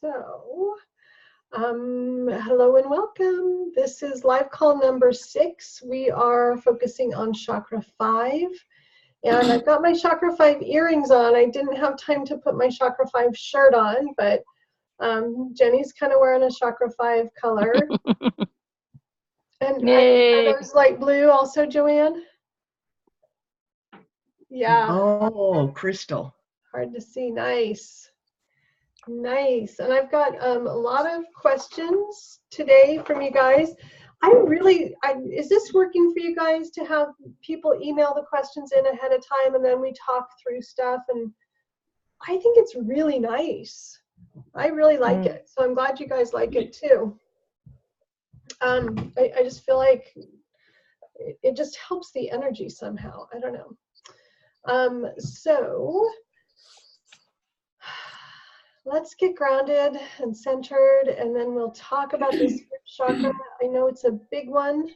So, hello and welcome. This is live call number 6. We are focusing on chakra 5. And I've got my chakra 5 earrings on. I didn't have time to put my chakra 5 shirt on, but Jenny's kind of wearing a chakra 5 color. And are those light blue also, Joanne? Yeah. Oh, crystal. Hard to see. Nice. Nice. And I've got a lot of questions today from you guys. Is this working for you guys to have people email the questions in ahead of time and then we talk through stuff? And I think it's really nice. I really like it. So I'm glad you guys like it too. I just feel like it just helps the energy somehow. I don't know. So let's get grounded and centered, and then we'll talk about this fifth chakra. I know it's a big one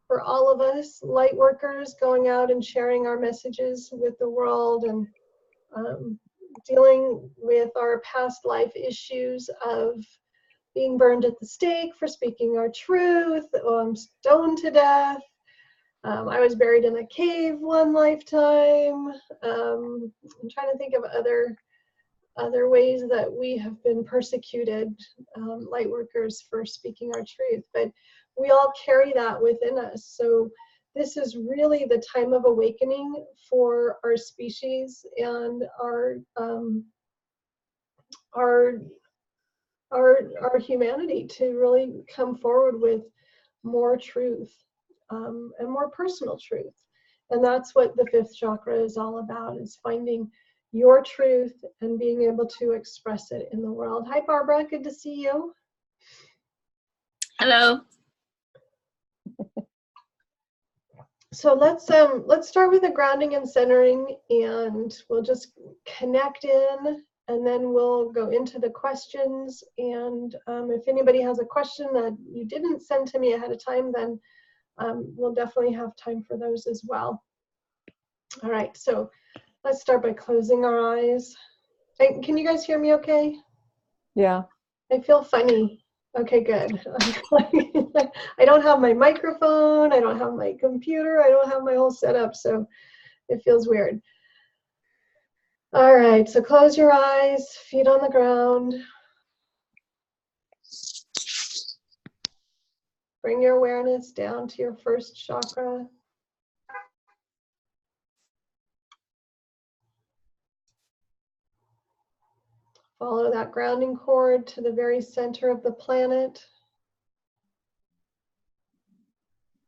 for all of us, light workers, going out and sharing our messages with the world and dealing with our past life issues of being burned at the stake for speaking our truth, stoned to death. I was buried in a cave one lifetime. I'm trying to think of other ways that we have been persecuted, light workers, for speaking our truth, but we all carry that within us. So this is really the time of awakening for our species and our humanity to really come forward with more truth and more personal truth. And that's what the fifth chakra is all about, is finding your truth and being able to express it in the world. Hi, Barbara. Good to see you. Hello. So let's start with the grounding and centering, and we'll just connect in, and then we'll go into the questions. And if anybody has a question that you didn't send to me ahead of time, then we'll definitely have time for those as well. All right, so let's start by closing our eyes. Can you guys hear me okay? Yeah. I feel funny. Okay, good. I don't have my microphone, I don't have my computer, I don't have my whole setup, so it feels weird. All right, so close your eyes, feet on the ground. Bring your awareness down to your first chakra. Follow that grounding cord to the very center of the planet.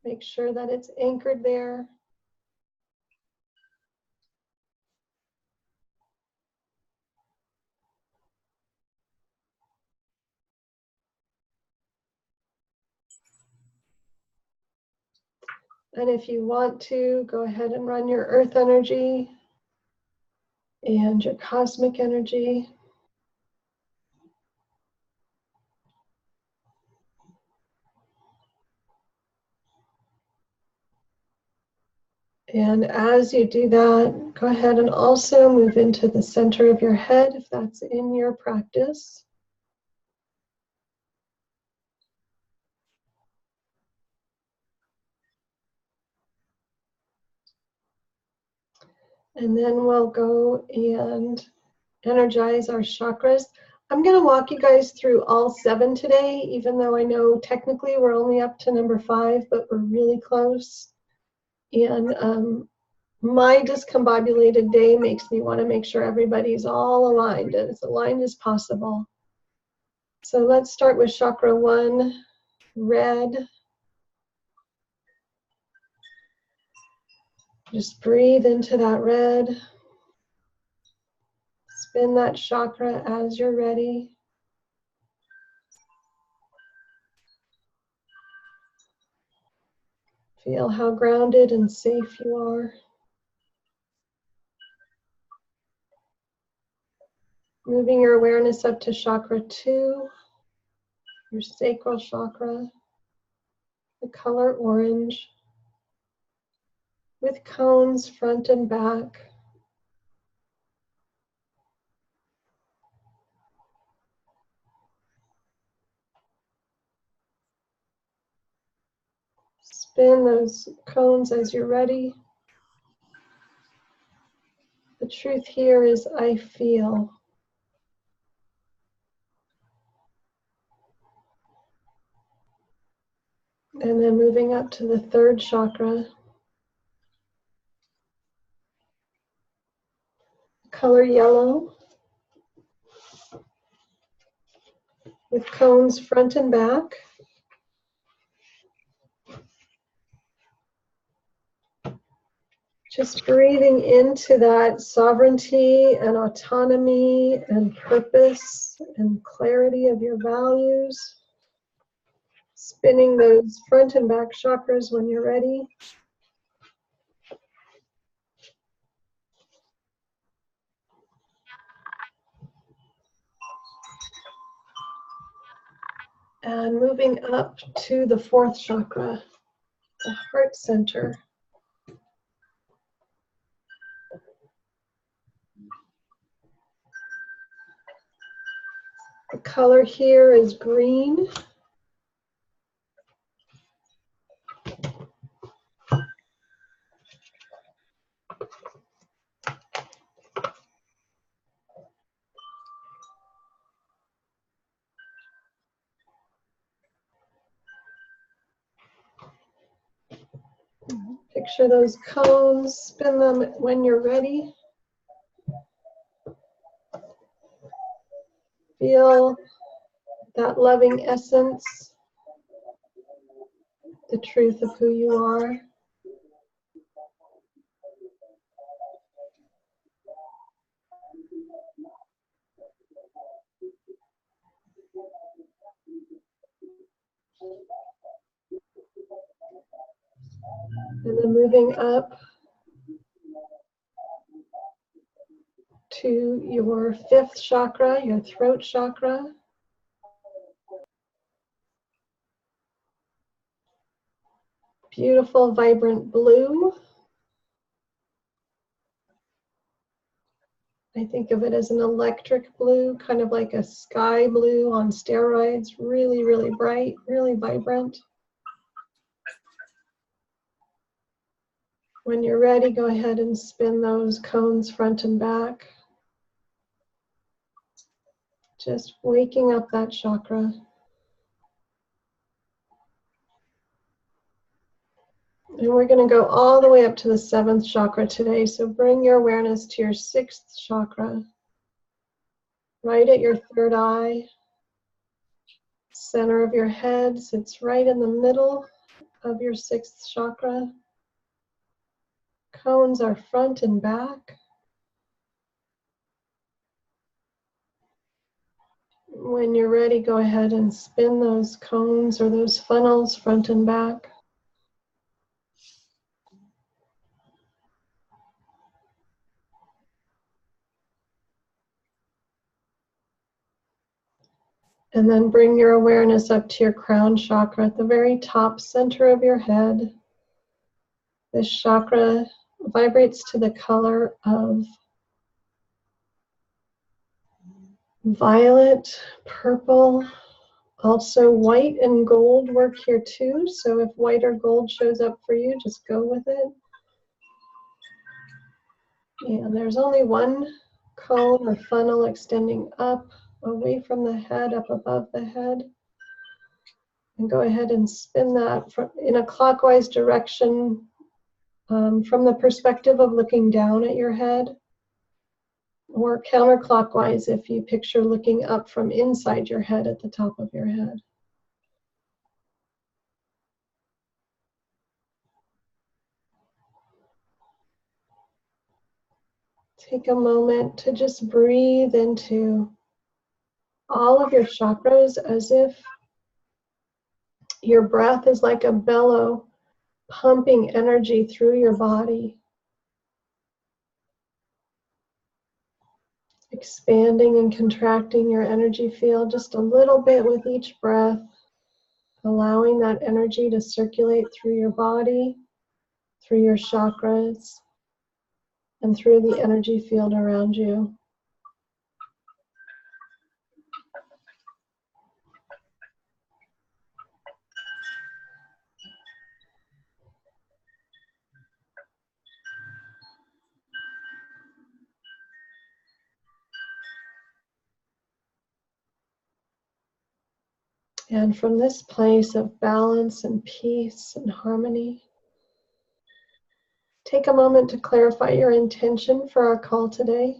Make sure that it's anchored there. And if you want to, go ahead and run your earth energy and your cosmic energy. And as you do that, go ahead and also move into the center of your head if that's in your practice. And then we'll go and energize our chakras. I'm going to walk you guys through all 7 today, even though I know technically we're only up to number 5, but we're really close. And my discombobulated day makes me want to make sure everybody's all aligned, and as aligned as possible. So let's start with chakra 1, red. Just breathe into that red. Spin that chakra as you're ready. Feel how grounded and safe you are. Moving your awareness up to chakra 2, your sacral chakra, the color orange, with cones front and back. Spin those cones as you're ready. The truth here is I feel. And then moving up to the third chakra. Color yellow. With cones front and back. Just breathing into that sovereignty and autonomy and purpose and clarity of your values. Spinning those front and back chakras when you're ready. And moving up to the fourth chakra, the heart center. The color here is green. Picture those cones, spin them when you're ready. Feel that loving essence, the truth of who you are. And then moving up to your fifth chakra, your throat chakra. Beautiful, vibrant blue. I think of it as an electric blue, kind of like a sky blue on steroids. Really, really bright, really vibrant. When you're ready, go ahead and spin those cones front and back. Just waking up that chakra. And we're going to go all the way up to the seventh chakra today. So bring your awareness to your sixth chakra, right at your third eye. Center of your head sits right in the middle of your sixth chakra. Cones are front and back. When you're ready, go ahead and spin those cones or those funnels front and back. And then bring your awareness up to your crown chakra at the very top center of your head. This chakra vibrates to the color of violet, purple, also white and gold work here too. So if white or gold shows up for you, just go with it. And there's only one cone or funnel extending up away from the head, up above the head. And go ahead and spin that in a clockwise direction from the perspective of looking down at your head, or counterclockwise if you picture looking up from inside your head at the top of your head. Take a moment to just breathe into all of your chakras as if your breath is like a bellow pumping energy through your body. Expanding and contracting your energy field just a little bit with each breath, allowing that energy to circulate through your body, through your chakras, and through the energy field around you. And from this place of balance and peace and harmony, take a moment to clarify your intention for our call today.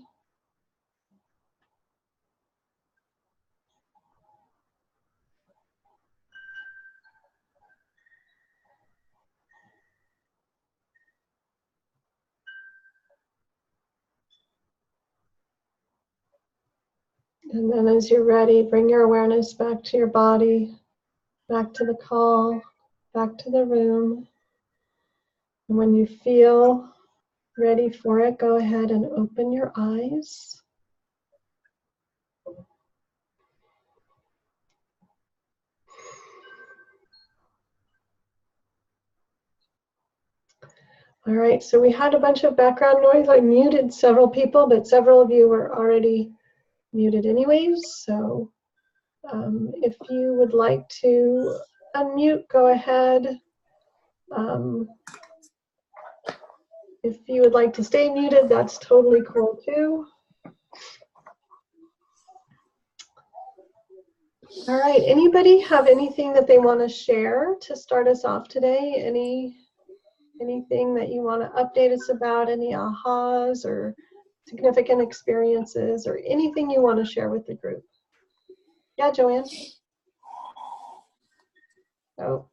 And then as you're ready, bring your awareness back to your body, back to the call, back to the room. And when you feel ready for it, go ahead and open your eyes. All right, so we had a bunch of background noise. I muted several people, but several of you were already muted anyways. So if you would like to unmute, go ahead. If you would like to stay muted, that's totally cool too. All right, anybody have anything that they want to share to start us off today? Anything that you want to update us about, any ahas or significant experiences or anything you want to share with the group? Yeah, Joanne? Oh.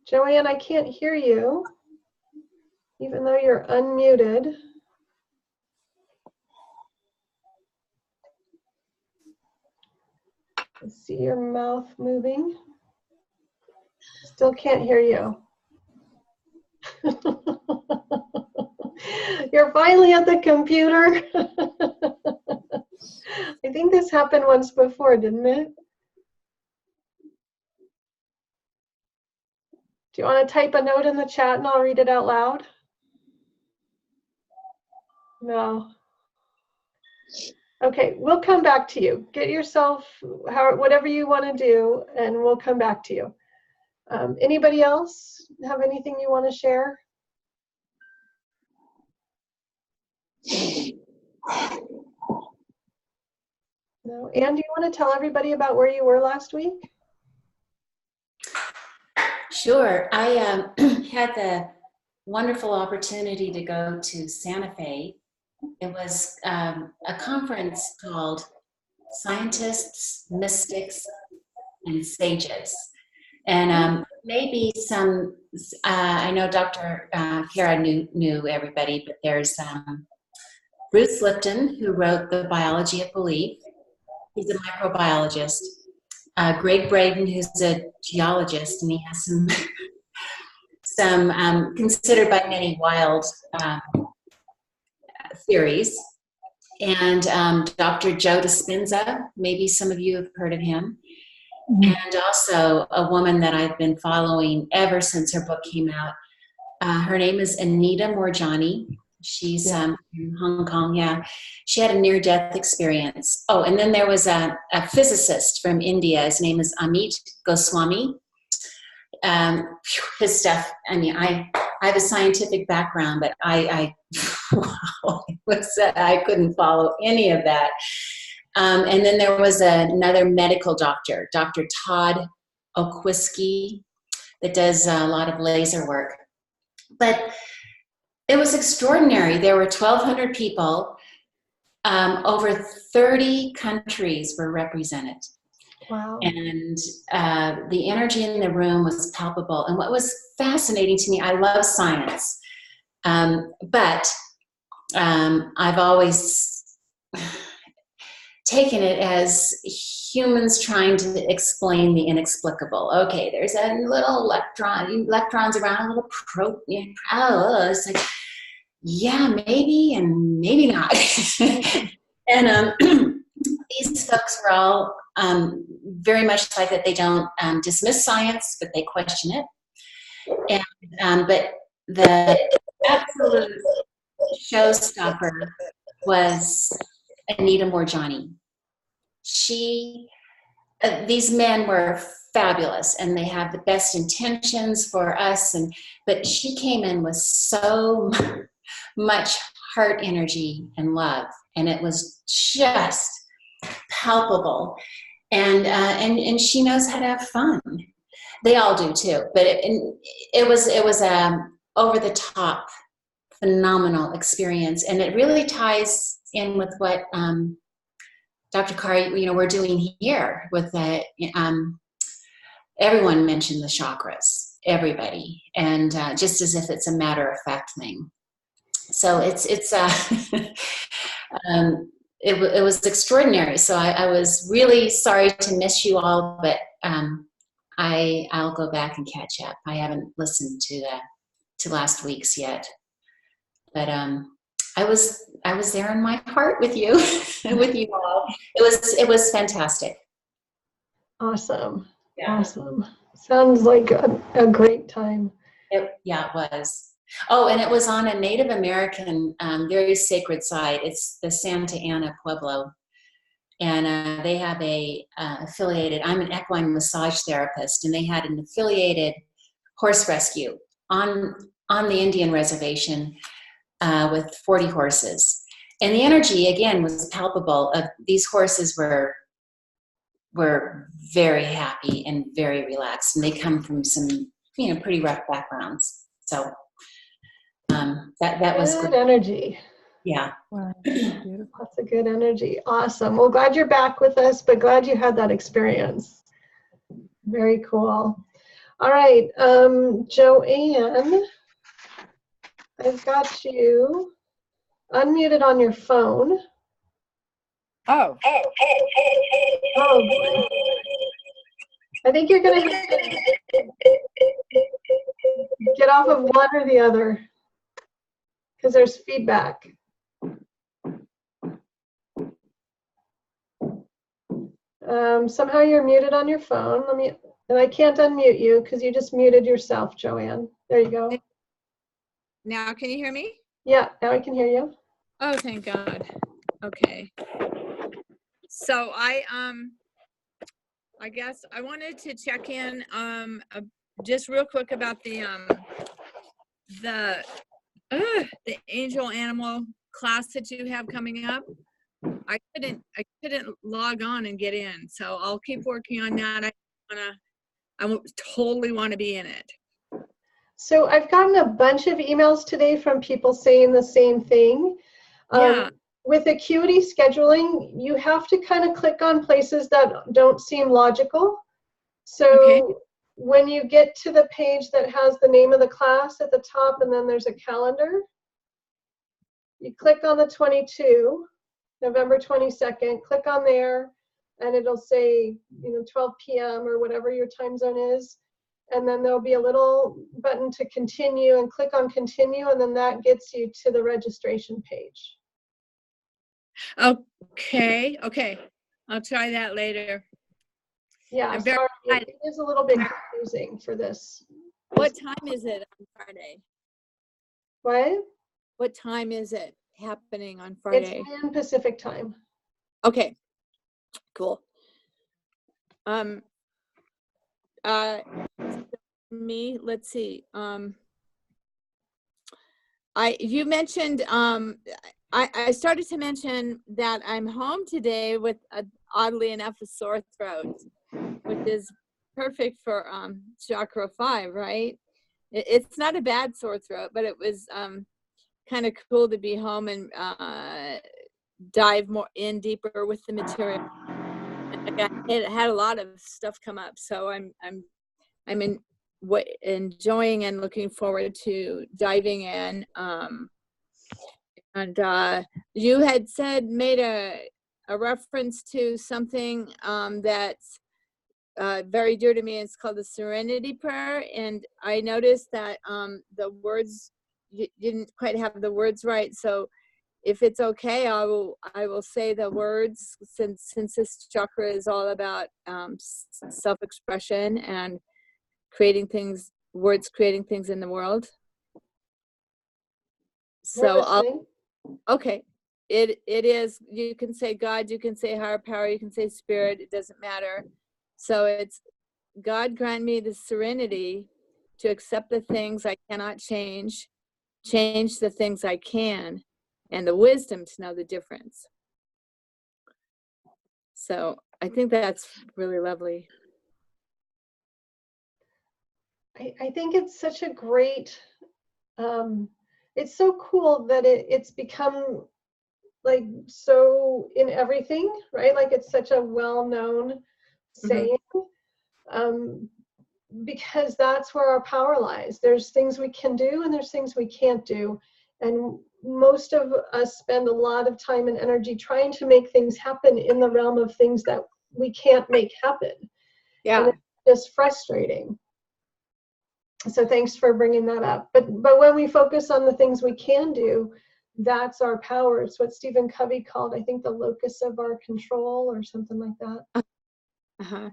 Joanne, I can't hear you, even though you're unmuted. I see your mouth moving. Still can't hear you. You're finally at the computer. I think this happened once before, didn't it? Do you want to type a note in the chat and I'll read it out loud? No. Okay, we'll come back to you. Get yourself whatever you want to do, and we'll come back to you. Anybody else have anything you want to share? No. Anne, do you want to tell everybody about where you were last week? Sure. I had the wonderful opportunity to go to Santa Fe. It was a conference called Scientists, Mystics, and Sages. And maybe some, I know Dr. Kara knew everybody, but there's Bruce Lipton, who wrote The Biology of Belief. He's a microbiologist. Greg Braden, who's a geologist, and he has some considered by many wild theories. And Dr. Joe Dispenza, maybe some of you have heard of him. Mm-hmm. And also a woman that I've been following ever since her book came out. Her name is Anita Moorjani. She's in Hong Kong, yeah. She had a near-death experience. Oh, and then there was a physicist from India. His name is Amit Goswami. His stuff, I mean, I have a scientific background, but I couldn't follow any of that. And then there was another medical doctor, Dr. Todd Okwiski, that does a lot of laser work. But it was extraordinary. There were 1,200 people. Over 30 countries were represented. Wow. And the energy in the room was palpable. And what was fascinating to me, I love science, but I've always taken it as humans trying to explain the inexplicable. Okay, there's a little electrons around, a little protein. Oh, it's like, yeah, maybe and maybe not. And these folks were all very much like that. They don't dismiss science, but they question it. And but the absolute showstopper was Anita Moorjani. These men were fabulous, and they have the best intentions for us. But she came in with so much heart energy and love, and it was just palpable. and she knows how to have fun. They all do too, but it was over the top, phenomenal experience, and it really ties in with what Dr. Carr, we're doing here with the. Everyone mentioned the chakras, everybody, and just as if it's a matter of fact thing. So it was extraordinary. So I was really sorry to miss you all, but I'll go back and catch up. I haven't listened to last week's yet, but I was there in my heart with you, with you all. It was fantastic. Awesome. Yeah. Awesome. Sounds like a great time. It was. Oh, and it was on a Native American, very sacred site. It's the Santa Ana Pueblo. And they have a affiliated, I'm an equine massage therapist, and they had an affiliated horse rescue on the Indian reservation with 40 horses. And the energy, again, was palpable. These horses were very happy and very relaxed, and they come from some pretty rough backgrounds. So that was good energy. Yeah. Wow, beautiful. Lots of good energy. Awesome. Well, glad you're back with us, but glad you had that experience. Very cool. All right, Joanne, I've got you unmuted on your phone. Oh. Oh boy. I think you're going to have to get off of one or the other because there's feedback. Somehow you're muted on your phone. And I can't unmute you because you just muted yourself, Joanne. There you go. Now, can you hear me? Yeah, now I can hear you. Oh, thank God. Okay. So I guess I wanted to check in just real quick about the angel animal class that you have coming up. I couldn't log on and get in, so I'll keep working on that. I totally want to be in it. So I've gotten a bunch of emails today from people saying the same thing. Yeah. With acuity scheduling, you have to kind of click on places that don't seem logical. So Okay. when you get to the page that has the name of the class at the top and then there's a calendar, you click on the 22, November 22nd, click on there, and it'll say 12 p.m. or whatever your time zone is. And then there'll be a little button to continue, and click on continue, and then that gets you to the registration page. Okay. I'll try that later. Yeah, I'm very sorry, excited. it is a little bit confusing for this. What time is it on Friday? What? What time is it happening on Friday? It's noon Pacific time. Okay, cool. Me, let's see. You mentioned, I started to mention that I'm home today with, oddly enough, a sore throat, which is perfect for chakra 5, right? It's not a bad sore throat, but it was kind of cool to be home and dive more in deeper with the material. It had a lot of stuff come up, so I'm enjoying and looking forward to diving in. And you had made a reference to something that's very dear to me. It's called the Serenity Prayer, and I noticed that the words, you didn't quite have the words right. So if it's okay, I will say the words, since this chakra is all about self-expression and creating things in the world. So okay, it is, you can say God, you can say higher power, you can say spirit, it doesn't matter. So it's, God grant me the serenity to accept the things I cannot change the things I can, and the wisdom to know the difference. So I think that's really lovely. I think it's such a great, it's so cool that it's become like so in everything, right? Like it's such a well-known saying, because that's where our power lies. There's things we can do and there's things we can't do. And most of us spend a lot of time and energy trying to make things happen in the realm of things that we can't make happen. Yeah. And it's just frustrating. So thanks for bringing that up. But when we focus on the things we can do, that's our power. It's what Stephen Covey called, I think, the locus of our control or something like that. Uh-huh.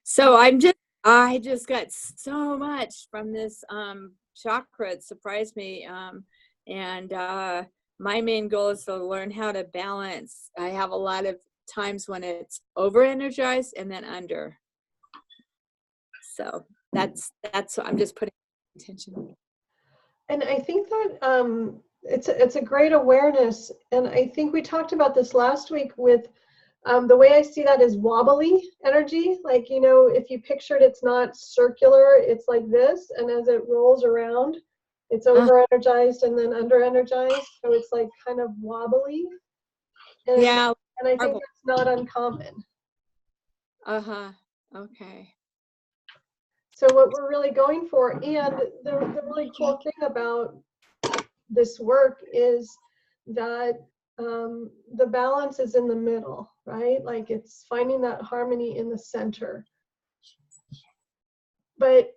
So I just got so much from this chakra. It surprised me. And my main goal is to learn how to balance. I have a lot of times when it's over energized and then under. So that's I'm just putting attention. And I think that it's a great awareness. And I think we talked about this last week with the way I see that is wobbly energy. Like, you know, if you pictured it's not circular, it's like this. And as it rolls around, it's over energized and then under energized. So it's like kind of wobbly. And, Yeah. and I think that's not uncommon. Okay. So what we're really going for, and the really cool thing about this work is that the balance is in the middle, right? Like it's finding that harmony in the center. But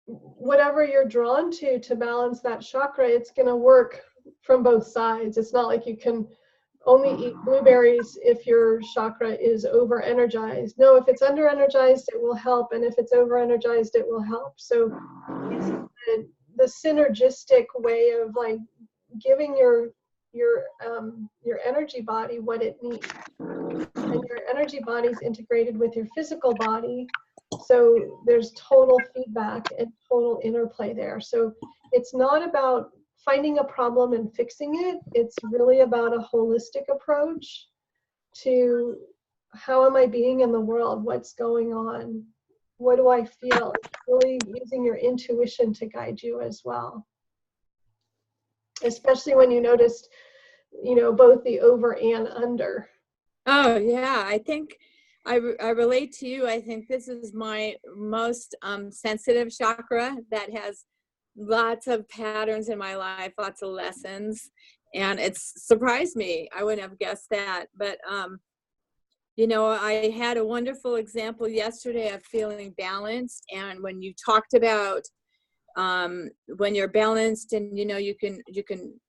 whatever you're drawn to balance that chakra, it's going to work from both sides. It's not like you can only eat blueberries if your chakra is over energized. No, if it's under energized, it will help. And if it's over energized, it will help. So it's the synergistic way of like giving your energy body what it needs. And your energy body is integrated with your physical body. So there's total feedback and total interplay there. So it's not about finding a problem and fixing it. It's really about a holistic approach to how am I being in the world? What's going on? What do I feel? It's really using your intuition to guide you as well. Especially when you noticed, you know, both the over and under. Oh yeah, I think I relate to you. I think this is my most sensitive chakra that has lots of patterns in my life, lots of lessons, and it's surprised me. I wouldn't have guessed that, but you know, I had a wonderful example yesterday of feeling balanced, and when you talked about when you're balanced and you know you can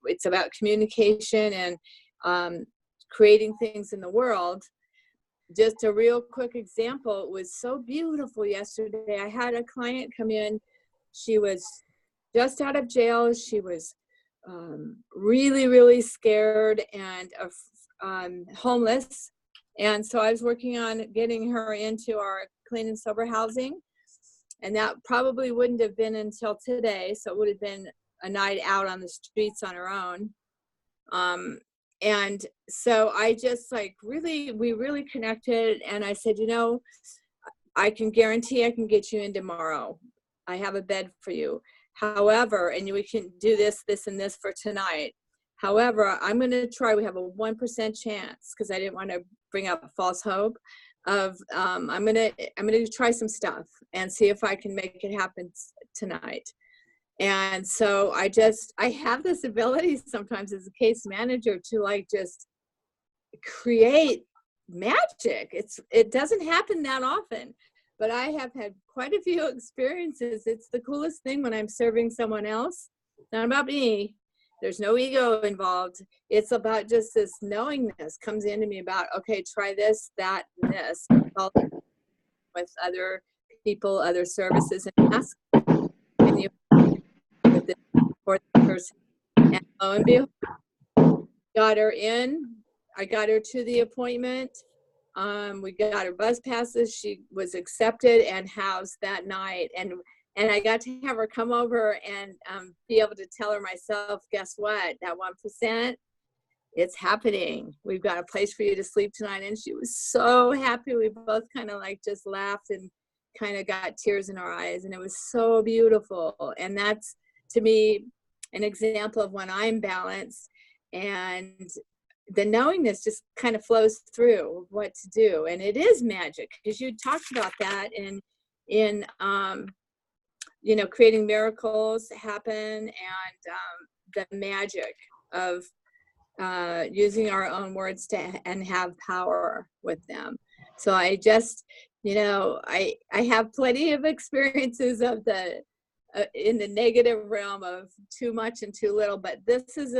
it's about communication and creating things in the world. Just a real quick example, it was so beautiful yesterday. I had a client come in. She was just out of jail. She was really, really scared and homeless. And so I was working on getting her into our clean and sober housing. And that probably wouldn't have been until today. So it would have been a night out on the streets on her own. And so I just like we really connected. And I said, you know, I can guarantee I can get you in tomorrow. I have a bed for you. However, and we can do this, and this for tonight. However, I'm going to try, we have a 1% chance, because I didn't want to bring up false hope of, I'm going to try some stuff and see if I can make it happen tonight. And so I have this ability sometimes as a case manager to like just create magic. It doesn't happen that often, but I have had quite a few experiences. It's the coolest thing when I'm serving someone else. It's not about me. There's no ego involved. It's about just this knowingness comes into me about, okay, try this, that, and this. With other people, other services, and ask, can you with this for the person? And lo and behold, got her in. I got her to the appointment. We got her bus passes. She was accepted and housed that night. And I got to have her come over and be able to tell her myself, guess what? That 1%, it's happening. We've got a place for you to sleep tonight. And she was so happy. We both kind of like just laughed and kind of got tears in our eyes. And it was so beautiful. And that's, to me, an example of when I'm balanced, and the knowingness just kind of flows through what to do. And it is magic, because you talked about that in you know, creating miracles happen, and the magic of using our own words and have power with them. So I just, you know, I have plenty of experiences of the in the negative realm of too much and too little, but this is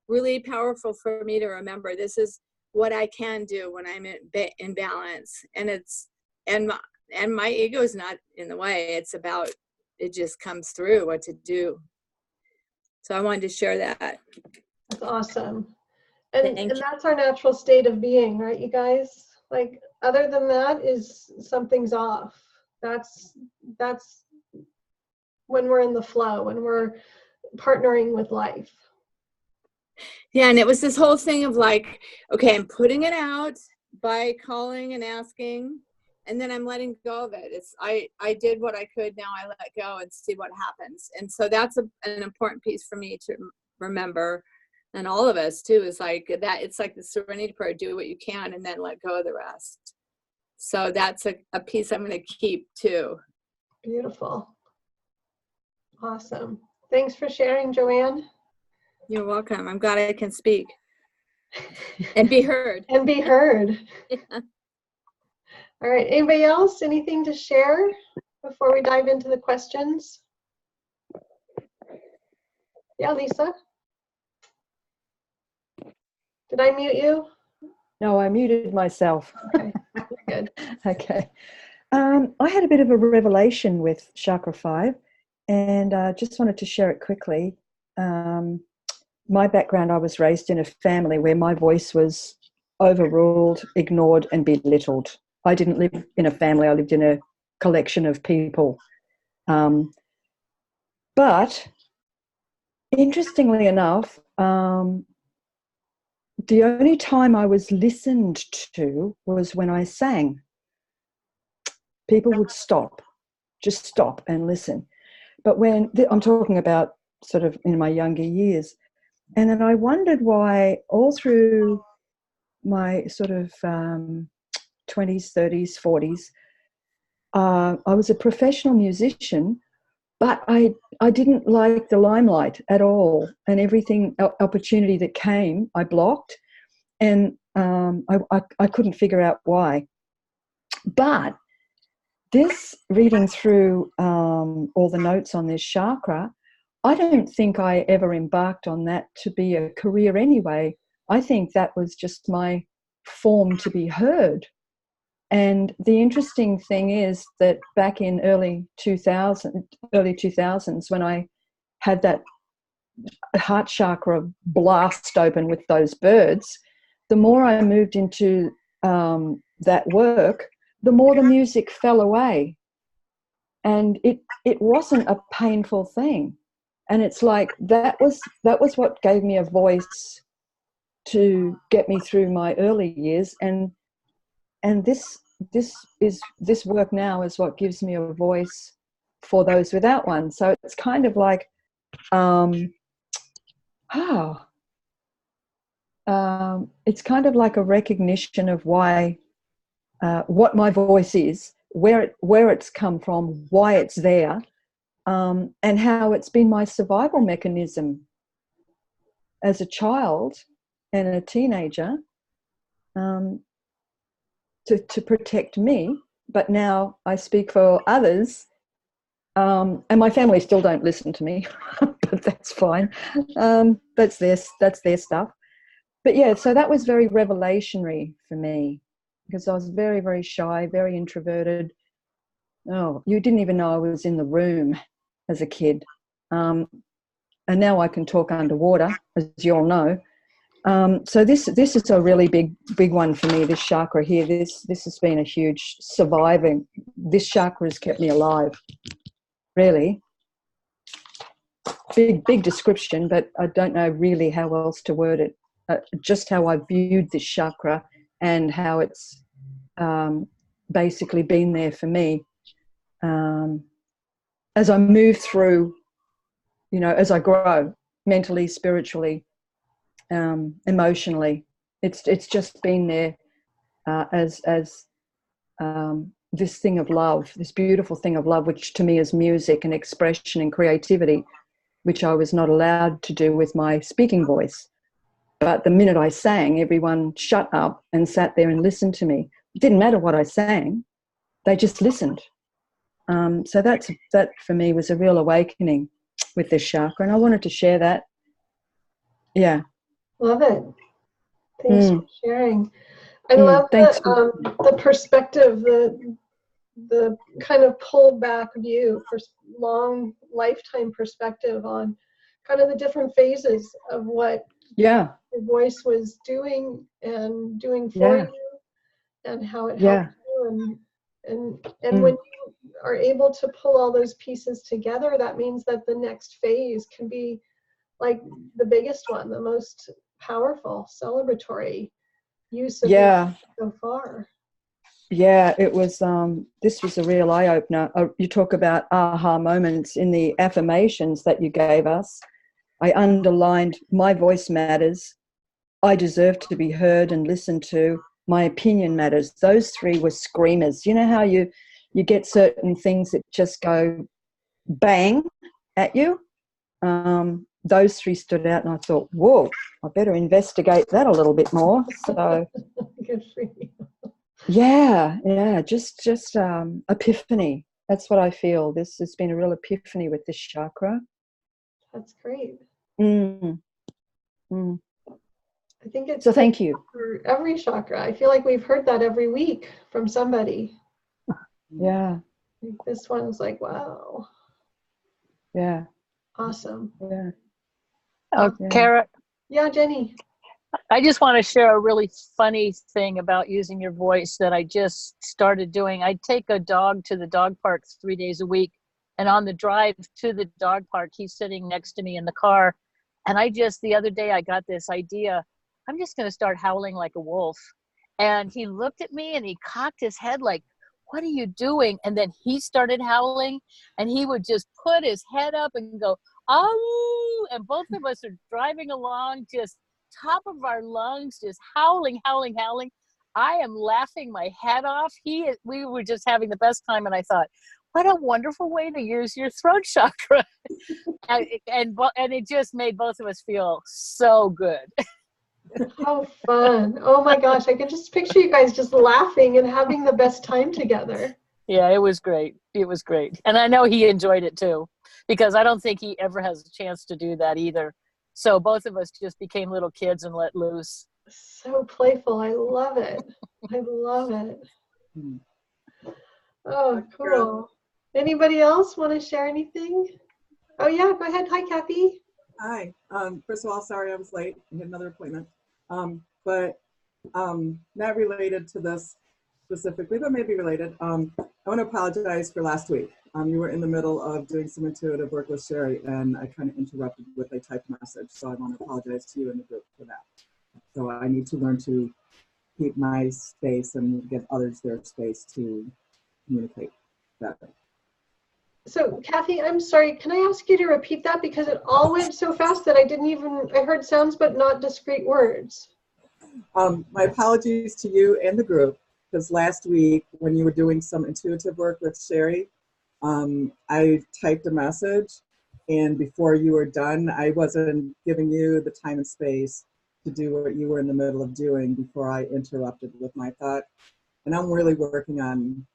really powerful for me to remember. This is what I can do when I'm in balance, and it's and my ego is not in the way. It's about, it just comes through what to do. So I wanted to share that. That's awesome. And Thank you. that's our natural state of being, right, you guys? Like, other than that is something's off. That's when we're in the flow, when we're partnering with life. Yeah, and it was this whole thing of like, okay, I'm putting it out by calling and asking, and then I'm letting go of it. It's I did what I could, now I let go and see what happens. And so that's an important piece for me to remember, and all of us too, is like that. It's like the serenity prayer: do what you can and then let go of the rest. So that's a piece I'm going to keep too. Beautiful. Awesome. Thanks for sharing, Joanne. You're welcome. I'm glad I can speak and be heard. And be heard. Yeah. All right. Anybody else? Anything to share before we dive into the questions? Yeah, Lisa? Did I mute you? No, I muted myself. Okay, good. Okay. I had a bit of a revelation with Chakra 5, and just wanted to share it quickly. My background, I was raised in a family where my voice was overruled, ignored, and belittled. I didn't live in a family. I lived in a collection of people. But interestingly enough, the only time I was listened to was when I sang. People would just stop and listen. But when I'm talking about sort of in my younger years, and then I wondered why all through my sort of 20s, 30s, 40s, I was a professional musician, but I didn't like the limelight at all, and everything opportunity that came, I blocked, and I couldn't figure out why. But this, reading through all the notes on this chakra, I don't think I ever embarked on that to be a career anyway. I think that was just my form to be heard. And the interesting thing is that back in early 2000s, when I had that heart chakra blast open with those birds, the more I moved into that work, the more the music fell away. And it wasn't a painful thing. And it's like that was what gave me a voice to get me through my early years, and this work now is what gives me a voice for those without one. So it's kind of like it's kind of like a recognition of why what my voice is, where it's come from, why it's there, and how it's been my survival mechanism as a child and a teenager, to protect me. But now I speak for others, and my family still don't listen to me, but that's fine. That's their stuff. But yeah, so that was very revelationary for me, because I was very, very shy, very introverted. Oh, you didn't even know I was in the room as a kid. And now I can talk underwater, as you all know. So this is a really big one for me, this chakra here. This has been a huge surviving. This chakra has kept me alive, really. Big description, but I don't know really how else to word it. just how I viewed this chakra and how it's basically been there for me as I move through, as I grow mentally, spiritually, emotionally. It's just been there as this thing of love, this beautiful thing of love, which to me is music and expression and creativity, which I was not allowed to do with my speaking voice. But the minute I sang, everyone shut up and sat there and listened to me. It didn't matter what I sang. They just listened. So that for me was a real awakening with this chakra. And I wanted to share that. Yeah. Love it. Thanks for sharing. I love the perspective, the kind of pulled back view, for long lifetime perspective on kind of the different phases of what your voice was doing and doing for you, and how it helped you, and when you are able to pull all those pieces together, that means that the next phase can be like the biggest one, the most powerful, celebratory use of it so far. Yeah, it was, this was a real eye-opener. You talk about aha moments in the affirmations that you gave us. I underlined, my voice matters. I deserve to be heard and listened to. My opinion matters. Those three were screamers. You know how you get certain things that just go bang at you? Those three stood out, and I thought, whoa, I better investigate that a little bit more. So good for you. Yeah, just epiphany. That's what I feel. This has been a real epiphany with this chakra. That's great. I think it's so. Thank you for every chakra. I feel like we've heard that every week from somebody. Yeah. This one's like, wow. Yeah. Awesome. Yeah. Kara. Yeah, Jenny. I just want to share a really funny thing about using your voice that I just started doing. I take a dog to the dog park 3 days a week, and on the drive to the dog park, he's sitting next to me in the car. And the other day I got this idea, I'm just going to start howling like a wolf. And he looked at me and he cocked his head like, what are you doing? And then he started howling, and he would just put his head up and go, oh, and both of us are driving along, just top of our lungs, just howling. I am laughing my head off. We were just having the best time, and I thought, what a wonderful way to use your throat chakra. and it just made both of us feel so good. How fun. Oh my gosh, I can just picture you guys just laughing and having the best time together. Yeah, it was great. It was great. And I know he enjoyed it too, because I don't think he ever has a chance to do that either. So both of us just became little kids and let loose. So playful. I love it. I love it. Oh, cool. Anybody else want to share anything? Oh, yeah, go ahead. Hi, Kathy. Hi. First of all, sorry I was late. I had another appointment. But not related to this specifically, but maybe related. I want to apologize for last week. You were in the middle of doing some intuitive work with Sherry, and I kind of interrupted with a typed message. So I want to apologize to you and the group for that. So I need to learn to keep my space and give others their space to communicate better. So Kathy, I'm sorry, can I ask you to repeat that? Because it all went so fast that I heard sounds but not discrete words. My apologies to you and the group, because last week when you were doing some intuitive work with Sherry, I typed a message, and before you were done, I wasn't giving you the time and space to do what you were in the middle of doing before I interrupted with my thought. And I'm really working on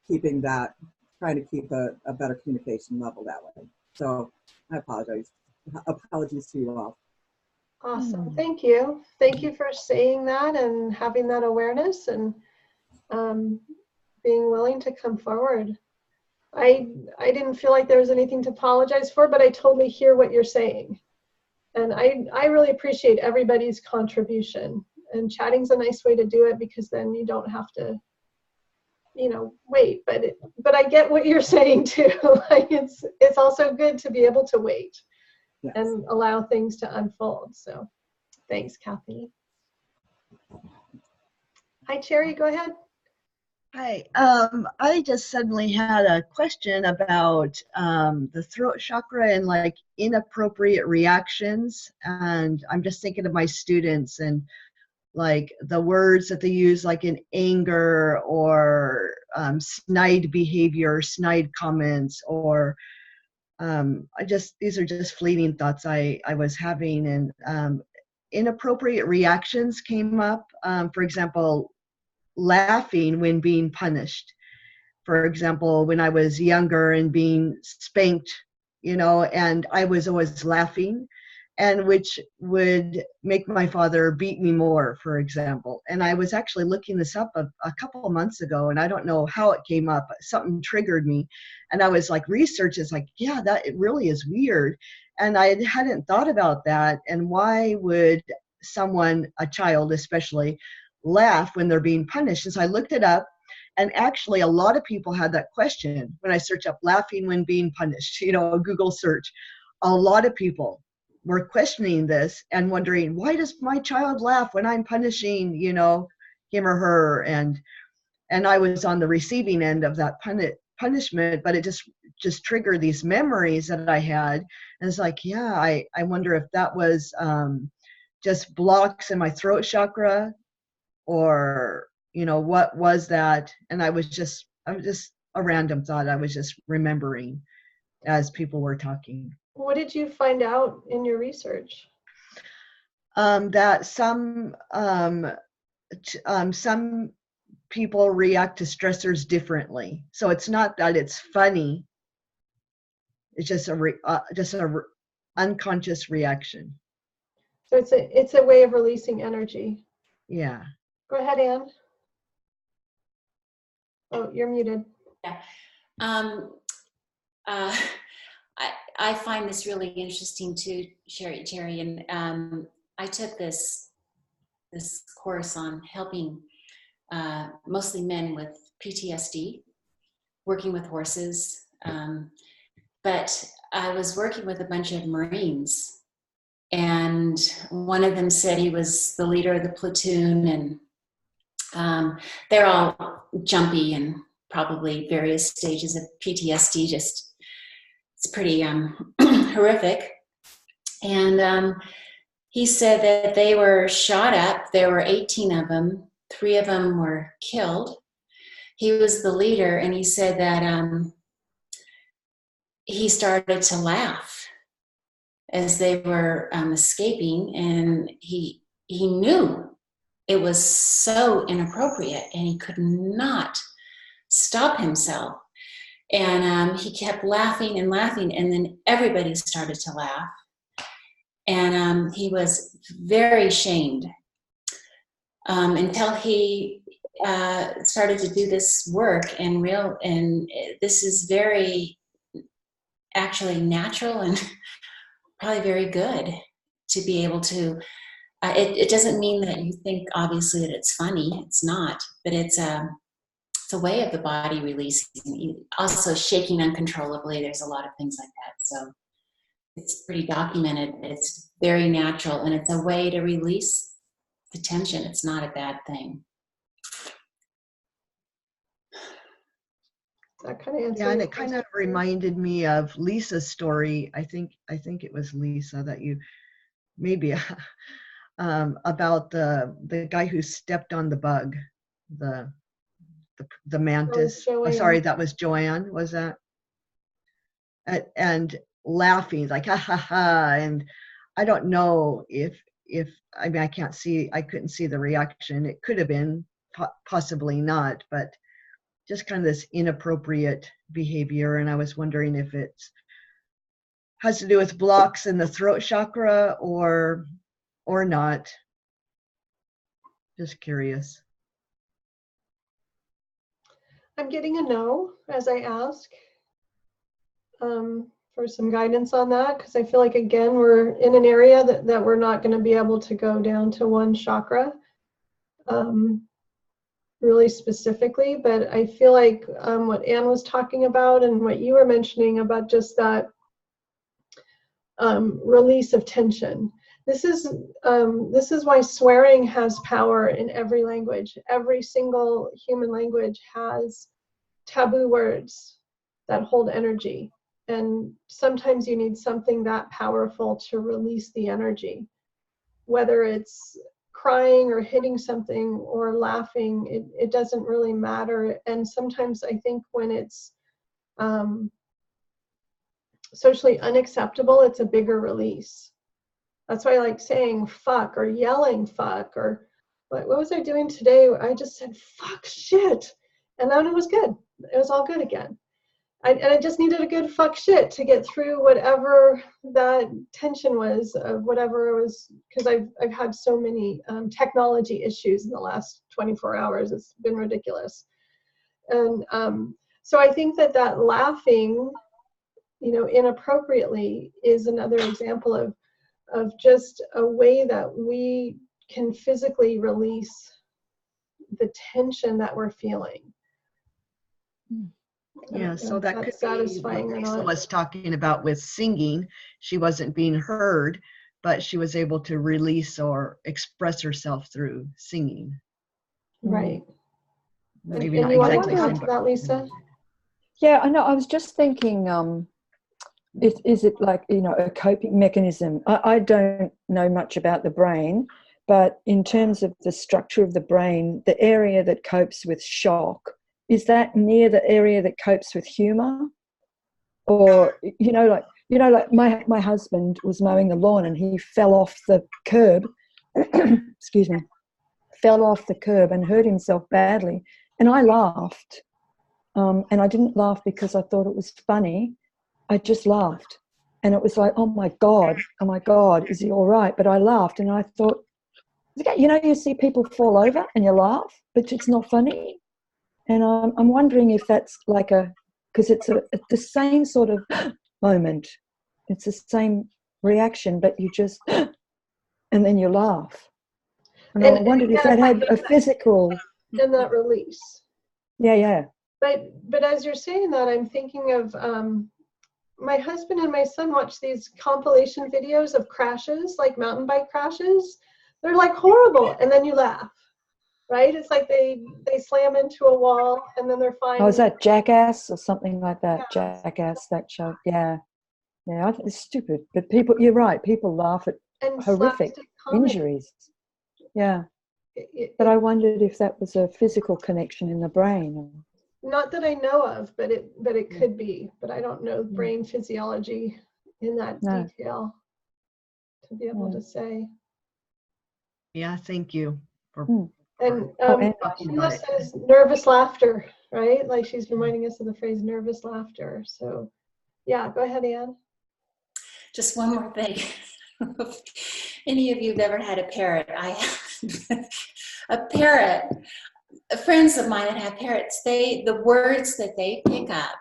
keeping that, trying to keep a better communication level that way. So I apologize. Apologies to you all. Awesome. Thank you. Thank you for saying that and having that awareness and being willing to come forward. I didn't feel like there was anything to apologize for, but I totally hear what you're saying. And I really appreciate everybody's contribution. And chatting's a nice way to do it, because then you don't have to, wait. But I get what you're saying too. Like it's also good to be able to wait. Yes. And allow things to unfold. So Thanks, Kathy. Hi, Cherry, go ahead. Hi, I just suddenly had a question about the throat chakra and like inappropriate reactions. And I'm just thinking of my students and like the words that they use, like in anger or snide behavior, snide comments, or these are just fleeting thoughts I was having, and inappropriate reactions came up. For example, laughing when being punished. For example, when I was younger and being spanked, and I was always laughing, and which would make my father beat me more, for example. And I was actually looking this up a couple of months ago, and I don't know how it came up. Something triggered me, and I was like, research is like, yeah, that it really is weird. And I hadn't thought about that. And why would someone, a child especially, laugh when they're being punished? And so I looked it up, and actually a lot of people had that question when I search up laughing when being punished, a Google search. A lot of people were questioning this and wondering, why does my child laugh when I'm punishing, him or her? And I was on the receiving end of that punishment, but it just triggered these memories that I had. And it's like, yeah, I wonder if that was just blocks in my throat chakra, or what was that? And I was just a random thought I was just remembering as people were talking. What did you find out in your research? That some people react to stressors differently. So it's not that it's funny. It's just a unconscious reaction. So it's a way of releasing energy. Yeah. Go ahead, Anne. Oh, you're muted. Yeah. I find this really interesting too, Jerry, and I took this course on helping mostly men with PTSD, working with horses, but I was working with a bunch of Marines, and one of them said he was the leader of the platoon, and they're all jumpy and probably various stages of PTSD. It's pretty horrific. And he said that they were shot up. There were 18 of them. 3 of them were killed. He was the leader, and he said that he started to laugh as they were escaping, and he knew it was so inappropriate, and he could not stop himself. And he kept laughing and laughing, and then everybody started to laugh. And he was very shamed until he started to do this work, and this is very actually natural and probably very good to be able to. It doesn't mean that you think obviously that it's funny. It's not, but it's a way of the body releasing. Also shaking uncontrollably. There's a lot of things like that. So it's pretty documented. It's very natural, and it's a way to release the tension. It's not a bad thing. That kind of answers. Yeah, and it kind of reminded me of Lisa's story. I think it was Lisa that you maybe about the guy who stepped on the bug, the mantis. Oh, sorry, that was Joanne. Was that? And laughing like ha ha ha, and I don't know if I mean I couldn't see the reaction. It could have been possibly not, but just kind of this inappropriate behavior. And I was wondering if it has to do with blocks in the throat chakra or not. Just curious. I'm getting a no as I ask for some guidance on that, because I feel like, again, we're in an area that we're not going to be able to go down to one chakra really specifically. But I feel like what Anne was talking about and what you were mentioning about just that release of tension. this is why swearing has power in every language. Every single human language has taboo words that hold energy. And sometimes you need something that powerful to release the energy. Whether it's crying or hitting something or laughing, it doesn't really matter. And sometimes I think when it's socially unacceptable, it's a bigger release. That's why I like saying fuck or yelling fuck, or what was I doing today? I just said fuck shit. And then it was good. It was all good again. And I just needed a good fuck shit to get through whatever that tension was of whatever it was, because I've had so many technology issues in the last 24 hours. It's been ridiculous. And so I think that laughing, inappropriately is another example of just a way that we can physically release the tension that we're feeling. Yeah, so that could satisfying be or what Lisa not. was talking about with singing. She wasn't being heard, but she was able to release or express herself through singing. Right. Maybe and not you want exactly to add sing, to that, Lisa? Yeah, I know. I was just thinking, is it like, a coping mechanism? I don't know much about the brain, but in terms of the structure of the brain, the area that copes with shock, is that near the area that copes with humor? Or, like my husband was mowing the lawn and he fell off the curb, excuse me, fell off the curb and hurt himself badly. And I laughed. And I didn't laugh because I thought it was funny. I just laughed. And it was like, oh my God, is he all right? But I laughed and I thought, you see people fall over and you laugh, but it's not funny. And I'm wondering if that's like because it's the same sort of moment. It's the same reaction, but you just, and then you laugh. And I wondered if that had a physical. In that release. Yeah. But as you're saying that, I'm thinking of my husband and my son watch these compilation videos of crashes, like mountain bike crashes. They're like horrible, and then you laugh, right? It's like they slam into a wall and then they're fine. Oh, is that Jackass or something like that? Yeah. Jackass, that show. Yeah. I think it's stupid. But you're right, people laugh at and horrific injuries. Yeah. But I wondered if that was a physical connection in the brain. Not that I know of, but it could be. But I don't know brain physiology in that detail to be able to say. Yeah, thank you. And Sheila says nervous laughter, right? Like she's reminding us of the phrase nervous laughter. So yeah, go ahead, Anne. Just one more thing. Any of you have ever had a parrot? I have. A parrot. Friends of mine that have parrots, the words that they pick up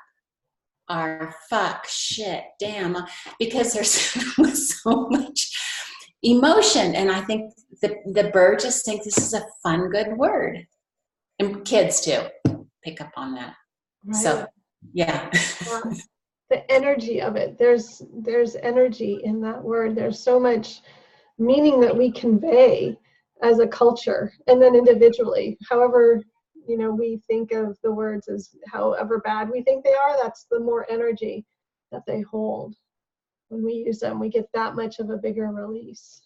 are fuck, shit, damn, because there's so much emotion. And I think the bird just thinks this is a fun, good word. And kids too pick up on that. Right. So, yeah. The energy of it. There's energy in that word. There's so much meaning that we convey as a culture, and then individually, however we think of the words as however bad we think they are, that's the more energy that they hold. When we use them, we get that much of a bigger release.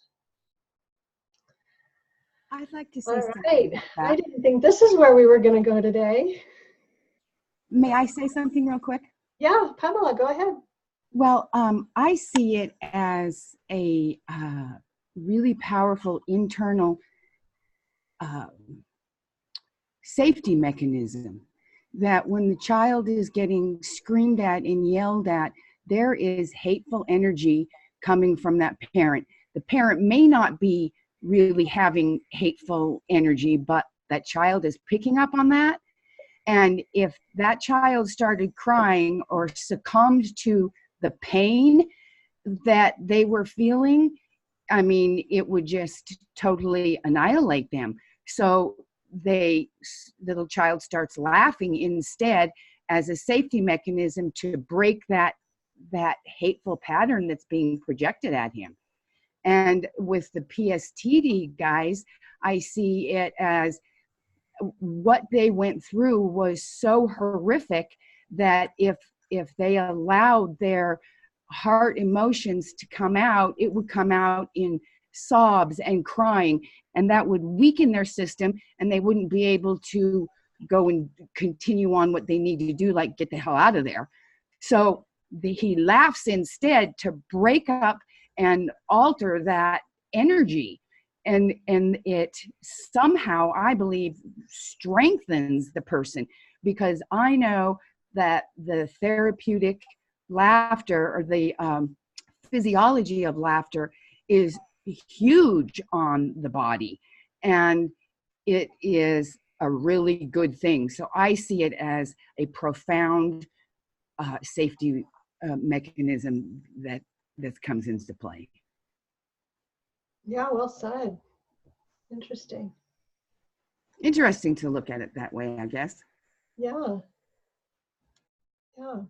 I'd like to say something. Right. I didn't think this is where we were going to go today. May I say something real quick? Yeah, Pamela, go ahead. Well, I see it as a really powerful internal safety mechanism, that when the child is getting screamed at and yelled at, there is hateful energy coming from that parent. The parent may not be really having hateful energy, but that child is picking up on that. And if that child started crying or succumbed to the pain that they were feeling, I mean, it would just totally annihilate them. So the little child starts laughing instead as a safety mechanism to break that hateful pattern that's being projected at him. And with the PSTD guys, I see it as what they went through was so horrific that if they allowed their heart emotions to come out, it would come out in sobs and crying, and that would weaken their system, and they wouldn't be able to go and continue on what they need to do, like get the hell out of there. So he laughs instead to break up and alter that energy. And it somehow, I believe, strengthens the person, because I know that the therapeutic laughter, or the physiology of laughter, is huge on the body, and it is a really good thing. So I see it as a profound safety mechanism that comes into play. Yeah, well said. Interesting. Interesting to look at it that way, I guess. Yeah. Yeah.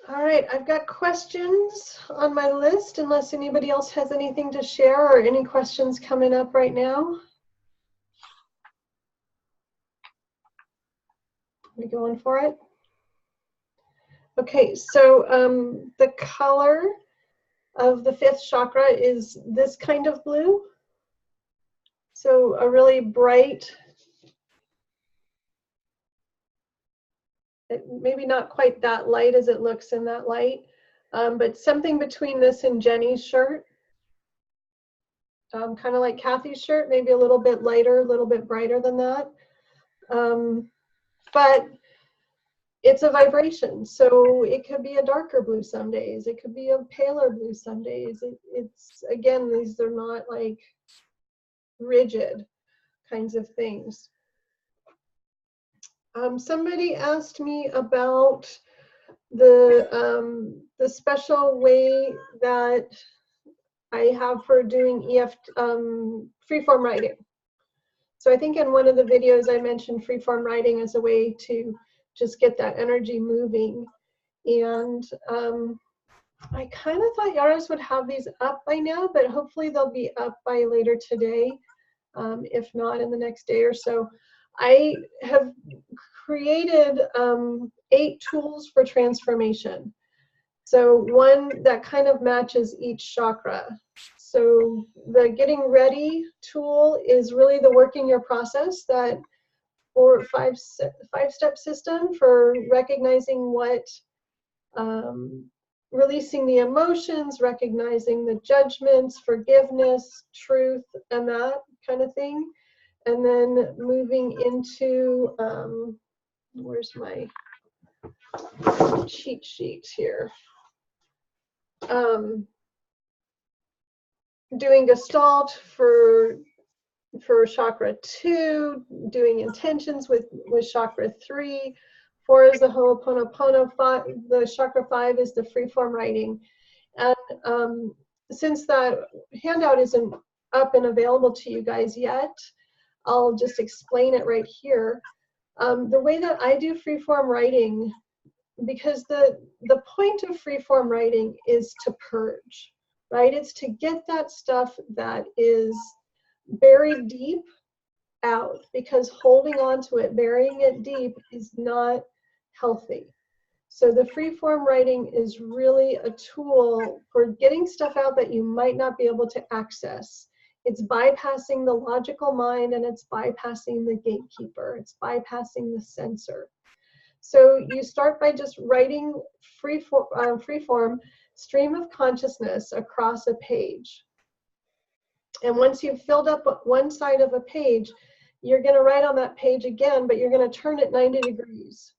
All right, I've got questions on my list, unless anybody else has anything to share or any questions coming up right now. Are we going for it? Okay, so the color of the 5th chakra is this kind of blue. So a really bright, maybe not quite that light as it looks in that light, but something between this and Jenny's shirt. Kind of like Kathy's shirt, maybe a little bit lighter, a little bit brighter than that. But it's a vibration, so it could be a darker blue some days, it could be a paler blue some days. It's, again, these are not like rigid kinds of things. Somebody asked me about the special way that I have for doing freeform writing. So I think in one of the videos I mentioned freeform writing as a way to just get that energy moving. And I kind of thought Yaros would have these up by now, but hopefully they'll be up by later today, if not in the next day or so. I have created 8 tools for transformation. So one that kind of matches each chakra. So the getting ready tool is really the working your process, that 4 or 5-step system for recognizing what, releasing the emotions, recognizing the judgments, forgiveness, truth, and that kind of thing. And then moving into, where's my cheat sheet here? Doing Gestalt for chakra 2, doing intentions with chakra 3, 4 is the Ho'oponopono, 5, the chakra 5 is the freeform writing. And since that handout isn't up and available to you guys yet, I'll just explain it right here. The way that I do freeform writing, because the point of freeform writing is to purge, right? It's to get that stuff that is buried deep out, because holding on to it, burying it deep, is not healthy. So the freeform writing is really a tool for getting stuff out that you might not be able to access. It's bypassing the logical mind, and it's bypassing the gatekeeper. It's bypassing the censor. So you start by just writing freeform stream of consciousness across a page. And once you've filled up one side of a page, you're going to write on that page again, but you're going to turn it 90 degrees.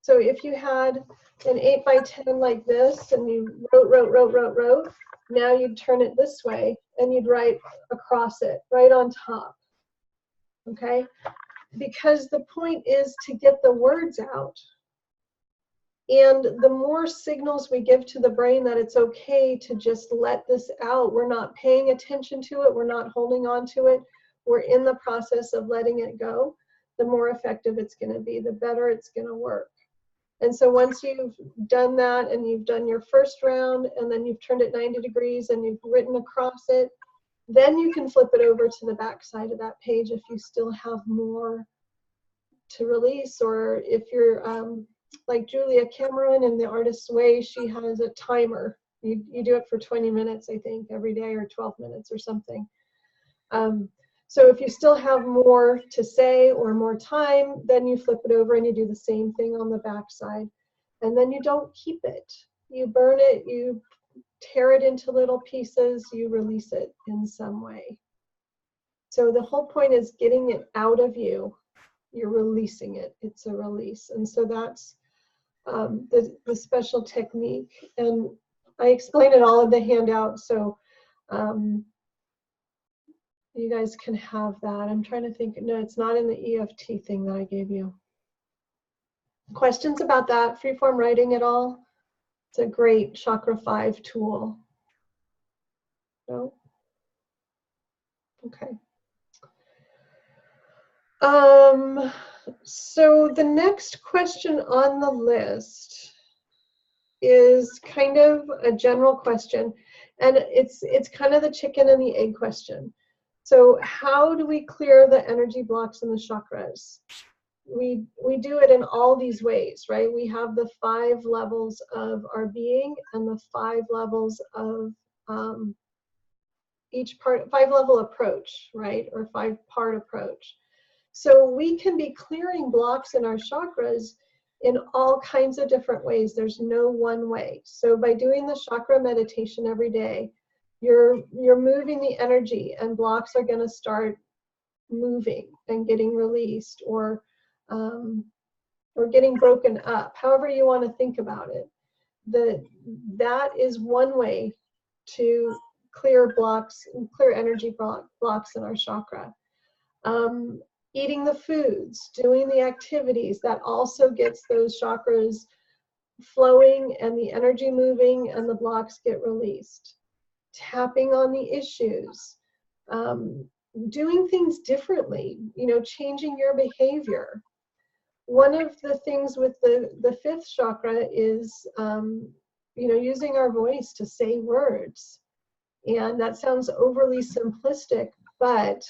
So if you had an 8x10 like this, and you wrote, now you'd turn it this way, and you'd write across it, right on top. Okay? Because the point is to get the words out. And the more signals we give to the brain that it's okay to just let this out, we're not paying attention to it, we're not holding on to it, we're in the process of letting it go, the more effective it's going to be, the better it's going to work. And so once you've done that and you've done your first round and then you've turned it 90 degrees and you've written across it, then you can flip it over to the back side of that page if you still have more to release, or if you're like Julia Cameron in The Artist's Way, she has a timer. You do it for 20 minutes, I think, every day, or 12 minutes or something. So if you still have more to say or more time, then you flip it over and you do the same thing on the back side. And then you don't keep it. You burn it, you tear it into little pieces, you release it in some way. So the whole point is getting it out of you. You're releasing it. It's a release. And so that's the special technique. And I explain it all in the handout, so you guys can have that. I'm trying to think. No, it's not in the EFT thing that I gave you. Questions about that? Freeform writing at all? It's a great Chakra 5 tool. No? Okay. So the next question on the list is kind of a general question, and it's kind of the chicken and the egg question. So how do we clear the energy blocks in the chakras? We do it in all these ways, right? We have the 5 levels of our being and the 5 levels of each part, 5-level approach, right? Or 5-part approach. So we can be clearing blocks in our chakras in all kinds of different ways. There's no one way. So by doing the chakra meditation every day, you're moving the energy, and blocks are going to start moving and getting released, or getting broken up, however you want to think about it. That is one way to clear blocks, clear energy blocks in our chakra. Eating the foods, doing the activities, that also gets those chakras flowing and the energy moving, and the blocks get released. Tapping on the issues, doing things differently, changing your behavior. One of the things with the 5th chakra is, using our voice to say words. And that sounds overly simplistic, but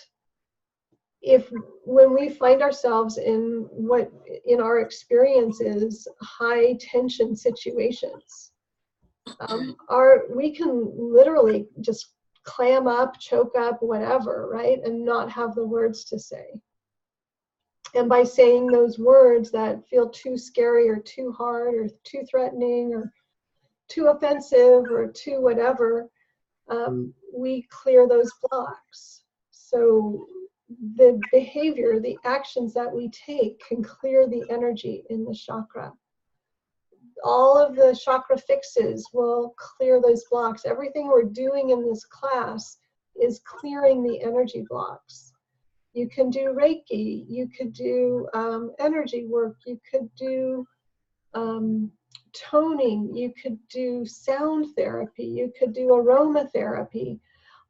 when we find ourselves in what in our experience is high tension situations, we can literally just clam up, choke up, whatever, right? And not have the words to say. And by saying those words that feel too scary or too hard or too threatening or too offensive or too whatever, we clear those blocks. So the behavior, the actions that we take can clear the energy in the chakra. All of the chakra fixes will clear those blocks. Everything we're doing in this class is clearing the energy blocks. You can do Reiki, you could do energy work, you could do toning, you could do sound therapy, you could do aromatherapy.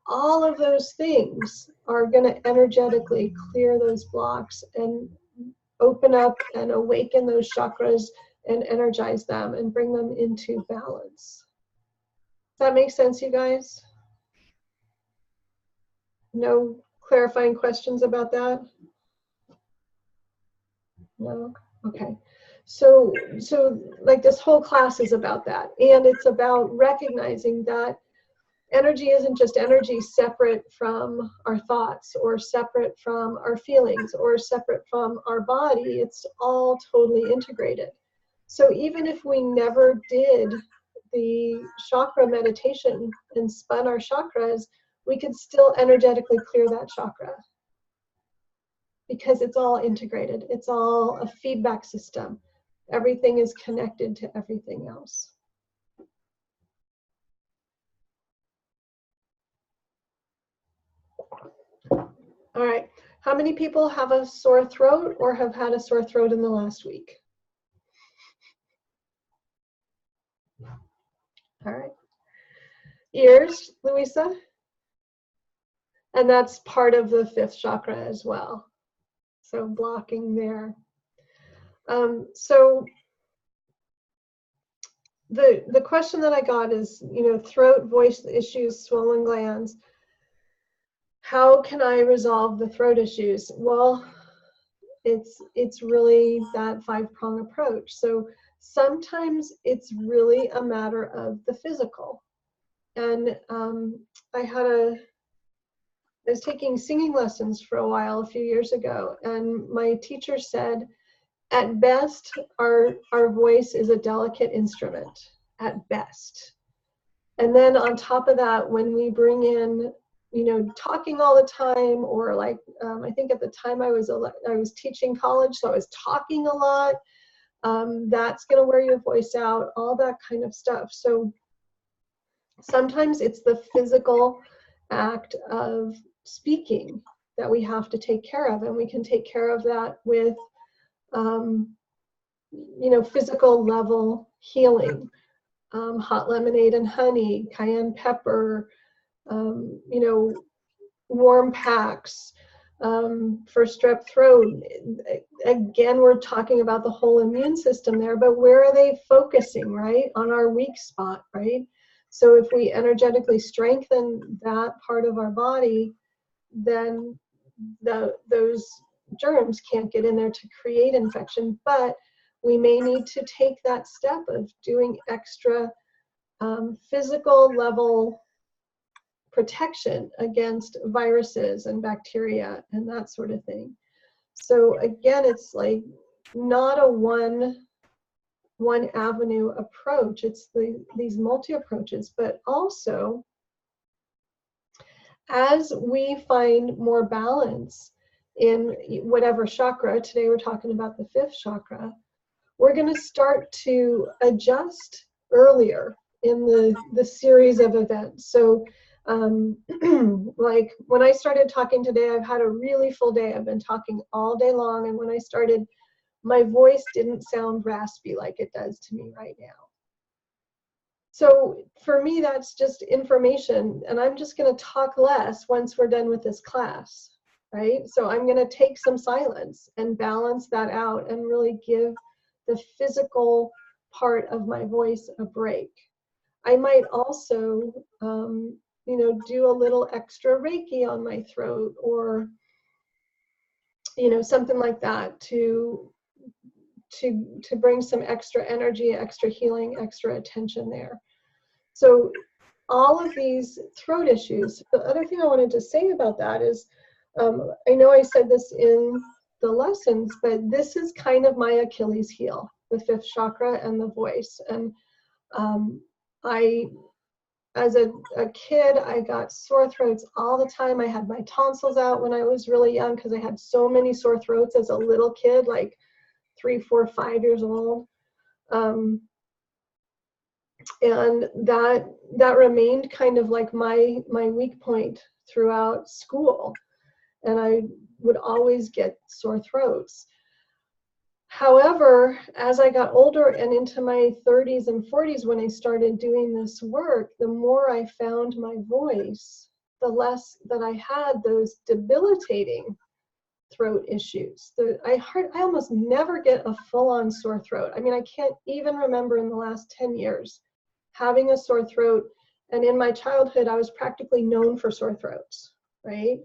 All of those things are going to energetically clear those blocks and open up and awaken those chakras and energize them and bring them into balance. Does that make sense, you guys? No clarifying questions about that? No? Okay. So like this whole class is about that. And it's about recognizing that energy isn't just energy separate from our thoughts or separate from our feelings or separate from our body. It's all totally integrated. So even if we never did the chakra meditation and spun our chakras, we could still energetically clear that chakra because it's all integrated. It's all a feedback system. Everything is connected to everything else. All right. How many people have a sore throat or have had a sore throat in the last week? All right. Ears, Louisa? And that's part of the 5th chakra as well. So blocking there. So the question that I got is, throat, voice issues, swollen glands. How can I resolve the throat issues? Well, it's really that 5-prong approach. So sometimes it's really a matter of the physical. And I was taking singing lessons for a while a few years ago, and my teacher said, at best, our voice is a delicate instrument, at best. And then on top of that, when we bring in, talking all the time, or like, I think at the time I was teaching college, so I was talking a lot, that's gonna wear your voice out, all that kind of stuff. So sometimes it's the physical act of speaking that we have to take care of, and we can take care of that with physical level healing, hot lemonade and honey, cayenne pepper, warm packs for strep throat. Again, we're talking about the whole immune system there, but where are they focusing, right? On our weak spot, right? So if we energetically strengthen that part of our body, then those germs can't get in there to create infection. But we may need to take that step of doing extra physical level protection against viruses and bacteria and that sort of thing. So again, it's like not a one avenue approach. It's these multi approaches, but also as we find more balance in whatever chakra, today we're talking about the 5th chakra, we're going to start to adjust earlier in the series of events. So like when I started talking today, I've had a really full day. I've been talking all day long, and when I started, my voice didn't sound raspy like it does to me right now. So for me, that's just information, and I'm just going to talk less once we're done with this class, right? So I'm going to take some silence and balance that out and really give the physical part of my voice a break. I might also, do a little extra Reiki on my throat, or, something like that to bring some extra energy, extra healing, extra attention there. So all of these throat issues, the other thing I wanted to say about that is, I know I said this in the lessons, but this is kind of my Achilles heel, the 5th chakra and the voice. And as a kid, I got sore throats all the time. I had my tonsils out when I was really young because I had so many sore throats as a little kid, like 3, 4, 5 years old. And that remained kind of like my weak point throughout school. And I would always get sore throats. However, as I got older and into my 30s and 40s, when I started doing this work, the more I found my voice, the less that I had those debilitating throat issues. I almost never get a full-on sore throat. I mean, I can't even remember in the last 10 years having a sore throat. And in my childhood, I was practically known for sore throats, right?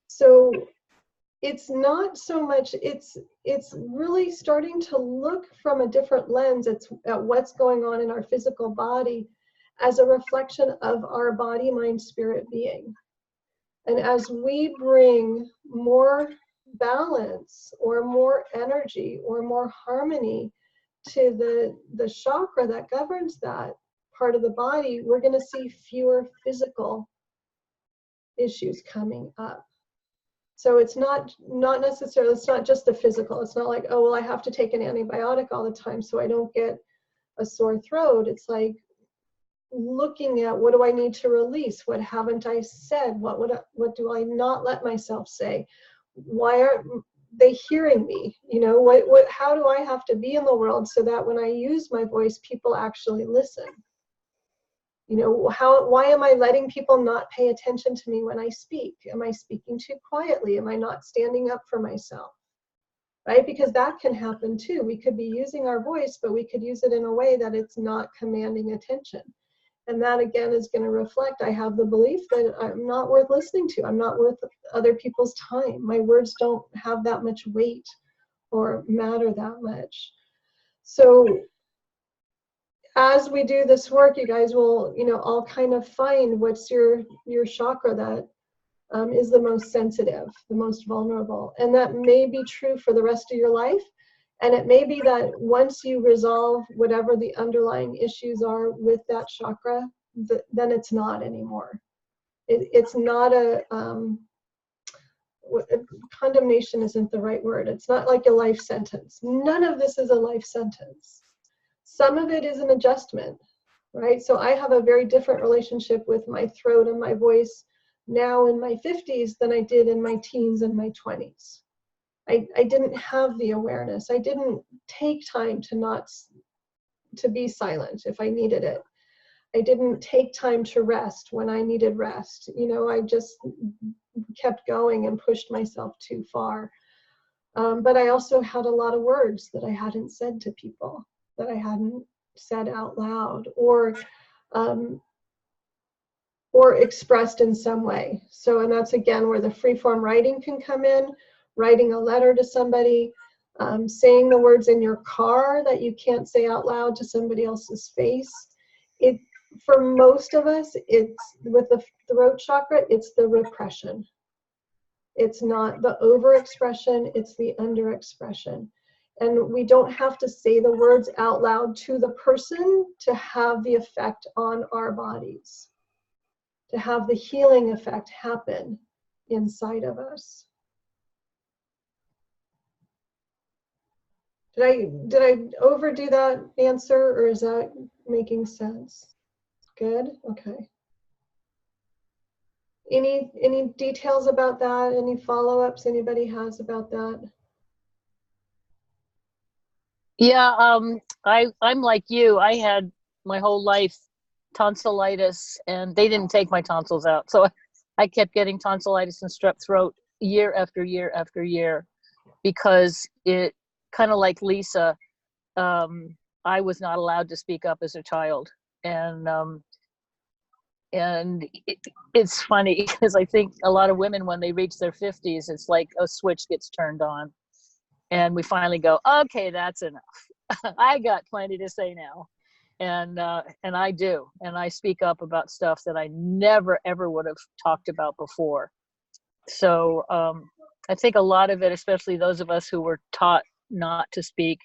So it's not so much, it's really starting to look from a different lens at what's going on in our physical body as a reflection of our body, mind, spirit being. And as we bring more balance or more energy or more harmony to the chakra that governs that part of the body, we're going to see fewer physical issues coming up. So it's not necessarily, it's not just the physical. It's not like, oh, well, I have to take an antibiotic all the time so I don't get a sore throat. It's like looking at, what do I need to release? What haven't I said? What do I not let myself say? Why aren't they hearing me? How do I have to be in the world so that when I use my voice, people actually listen? Why am I letting people not pay attention to me when I speak? Am I speaking too quietly? Am I not standing up for myself? right? Because that can happen too. We could be using our voice, but we could use it in a way that it's not commanding attention. And that again is going to reflect, I have the belief that I'm not worth listening to. I'm not worth other people's time. My words don't have that much weight or matter that much. So as we do this work, you guys will, all kind of find what's your chakra that is the most sensitive, the most vulnerable. And that may be true for the rest of your life. And it may be that once you resolve whatever the underlying issues are with that chakra, then it's not anymore. It's not condemnation isn't the right word. It's not like a life sentence. None of this is a life sentence. Some of it is an adjustment, right? So I have a very different relationship with my throat and my voice now in my 50s than I did in my teens and my 20s. I didn't have the awareness. I didn't take time to be silent if I needed it. I didn't take time to rest when I needed rest. I just kept going and pushed myself too far. But I also had a lot of words that I hadn't said to people, that I hadn't said out loud or expressed in some way. So, and that's again where the free-form writing can come in, writing a letter to somebody, saying the words in your car that you can't say out loud to somebody else's face. For most of us, it's with the throat chakra, it's the repression. It's not the overexpression, it's the underexpression. And we don't have to say the words out loud to the person to have the effect on our bodies, to have the healing effect happen inside of us. Did I overdo that answer, or is that making sense? Good? Okay. Any details about that? Any follow-ups anybody has about that? Yeah, I'm like you. I had my whole life tonsillitis, and they didn't take my tonsils out. So I kept getting tonsillitis and strep throat year after year after year, because it kind of like Lisa, I was not allowed to speak up as a child. And it's funny because I think a lot of women, when they reach their 50s, it's like a switch gets turned on. And we finally go, okay, that's enough. I got plenty to say now. And I do. And I speak up about stuff that I never, ever would have talked about before. So I think a lot of it, especially those of us who were taught not to speak,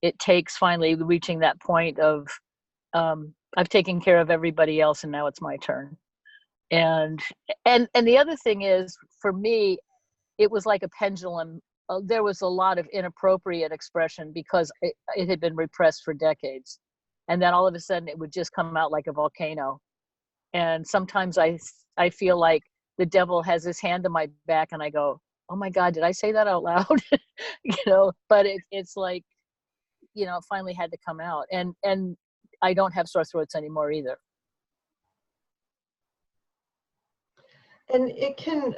it takes finally reaching that point of, I've taken care of everybody else and now it's my turn. And the other thing is, for me, it was like a pendulum. There was a lot of inappropriate expression because it had been repressed for decades. And then all of a sudden it would just come out like a volcano. And sometimes I feel like the devil has his hand on my back and I go, oh my God, did I say that out loud? But it's like, it finally had to come out. And I don't have sore throats anymore either. And it can,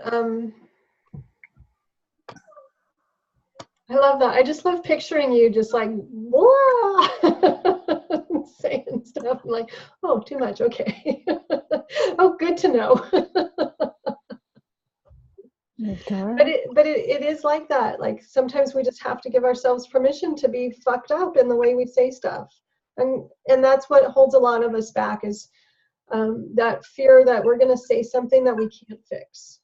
I love that. I just love picturing you just like, whoa, saying stuff. I'm like, oh, too much. Okay. Oh, good to know. But it is like that. Like sometimes we just have to give ourselves permission to be fucked up in the way we say stuff. And that's what holds a lot of us back, is that fear that we're going to say something that we can't fix.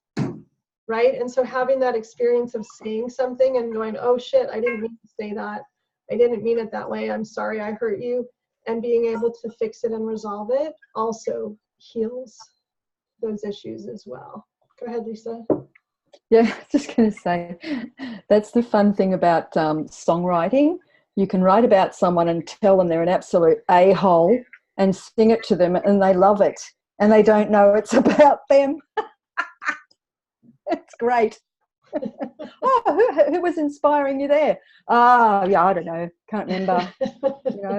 Right? And so having that experience of saying something and going, oh shit, I didn't mean to say that. I didn't mean it that way. I'm sorry I hurt you. And being able to fix it and resolve it also heals those issues as well. Go ahead, Lisa. Yeah, I was just going to say, that's the fun thing about songwriting. You can write about someone and tell them they're an absolute a-hole and sing it to them and they love it. And they don't know it's about them. It's great. Oh, who was inspiring you there? Yeah, I don't know. Can't remember.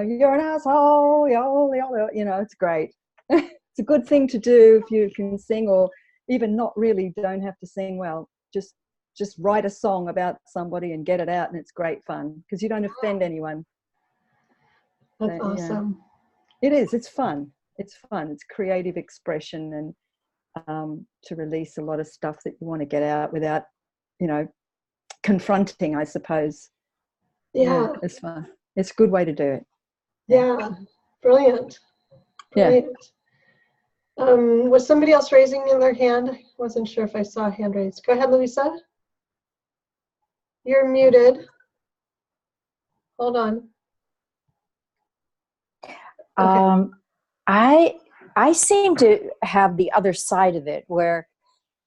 You're an asshole. It's great. It's a good thing to do if you can sing, or even not really, don't have to sing well. Just just write a song about somebody and get it out, and it's great fun because you don't offend anyone. That's awesome. It is. It's fun. It's fun. It's creative expression, and to release a lot of stuff that you want to get out without, confronting, I suppose. Yeah. It's fun. It's a good way to do it. Yeah. Brilliant. Brilliant. Yeah. Was somebody else raising their hand? I wasn't sure if I saw a hand raised. Go ahead, Louisa. You're muted. Hold on. Okay. I seem to have the other side of it, where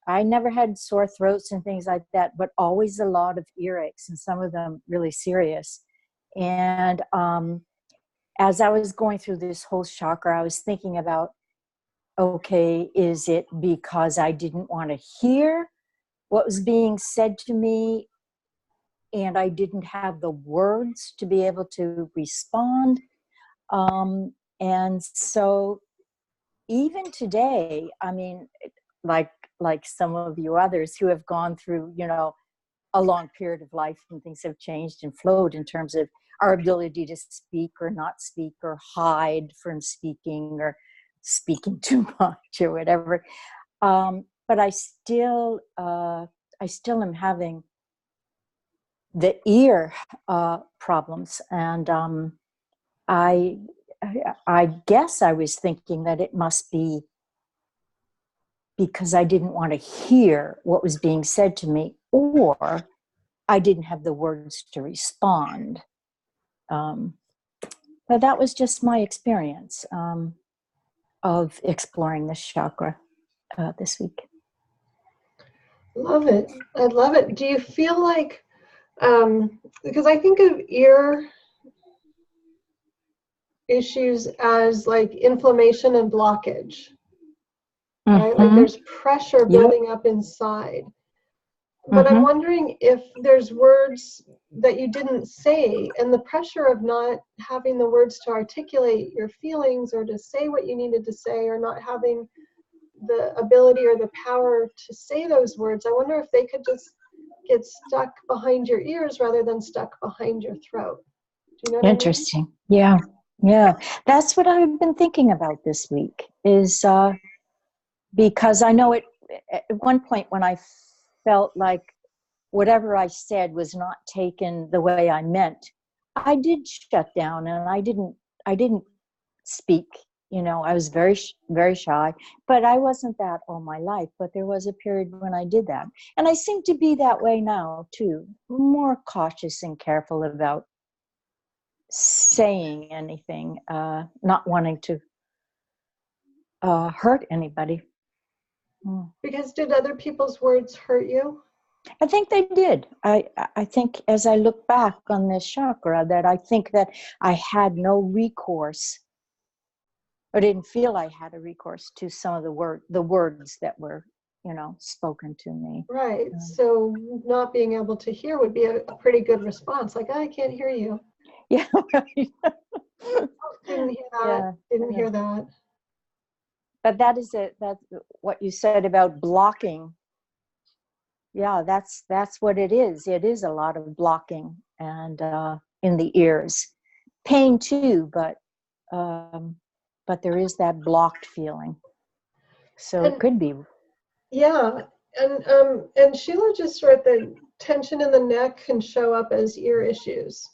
I never had sore throats and things like that, but always a lot of earaches, and some of them really serious. And as I was going through this whole chakra, I was thinking about, okay, is it because I didn't want to hear what was being said to me, and I didn't have the words to be able to respond? And so even today, I mean, like some of you others who have gone through, a long period of life, and things have changed and flowed in terms of our ability to speak or not speak, or hide from speaking, or speaking too much, or whatever. But I still am having the ear problems, and I guess I was thinking that it must be because I didn't want to hear what was being said to me, or I didn't have the words to respond. But that was just my experience of exploring this chakra this week. Love it. I love it. Do you feel like, because I think of ear issues as like inflammation and blockage, right? Like there's pressure building up inside. But I'm wondering if there's words that you didn't say, and the pressure of not having the words to articulate your feelings or to say what you needed to say, or not having the ability or the power to say those words, I wonder if they could just get stuck behind your ears rather than stuck behind your throat. Do you know what Interesting. I mean? Yeah. That's what I've been thinking about this week, is because I know it at one point when I felt like whatever I said was not taken the way I meant, I did shut down, and I didn't speak. I was very, very shy, but I wasn't that all my life. But there was a period when I did that. And I seem to be that way now too, more cautious and careful about saying anything, not wanting to hurt anybody. Because did other people's words hurt you? I think they did. I think as I look back on this chakra, that I think that I had no recourse, or didn't feel I had a recourse to some of the words that were, spoken to me. Right. So not being able to hear would be a pretty good response. Like, I can't hear you. Yeah. Right. Didn't hear that. Didn't hear that. But that's what you said about blocking. Yeah, that's what it is. It is a lot of blocking, and in the ears, pain too, but there is that blocked feeling. So it could be. Yeah, and Sheila just wrote that tension in the neck can show up as ear issues.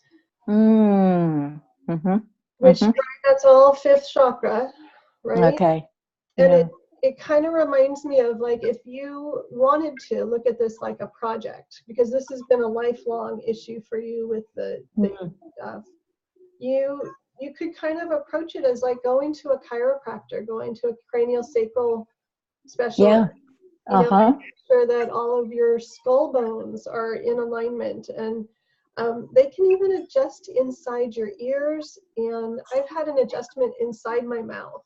Which that's all fifth chakra, right? Okay. And it kind of reminds me of, like, if you wanted to look at this like a project, because this has been a lifelong issue for you with the stuff, you could kind of approach it as like going to a chiropractor, going to a cranial sacral specialist. Make sure that all of your skull bones are in alignment, and they can even adjust inside your ears, and I've had an adjustment inside my mouth.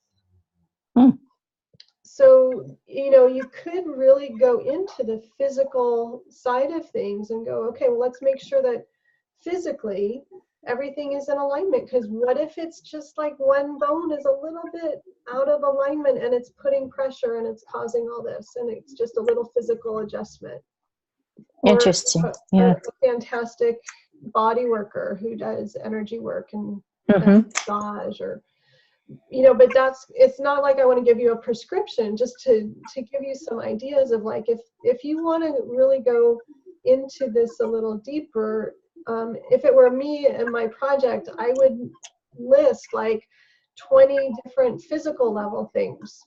So, you could really go into the physical side of things and go, okay, well, let's make sure that physically everything is in alignment, because what if it's just like one bone is a little bit out of alignment and it's putting pressure and it's causing all this, and it's just a little physical adjustment. or Interesting. Yeah. a fantastic body worker who does energy work and Mm-hmm. massage, or but it's not like I want to give you a prescription, just to give you some ideas of like, if you want to really go into this a little deeper, if it were me and my project, I would list like 20 different physical level things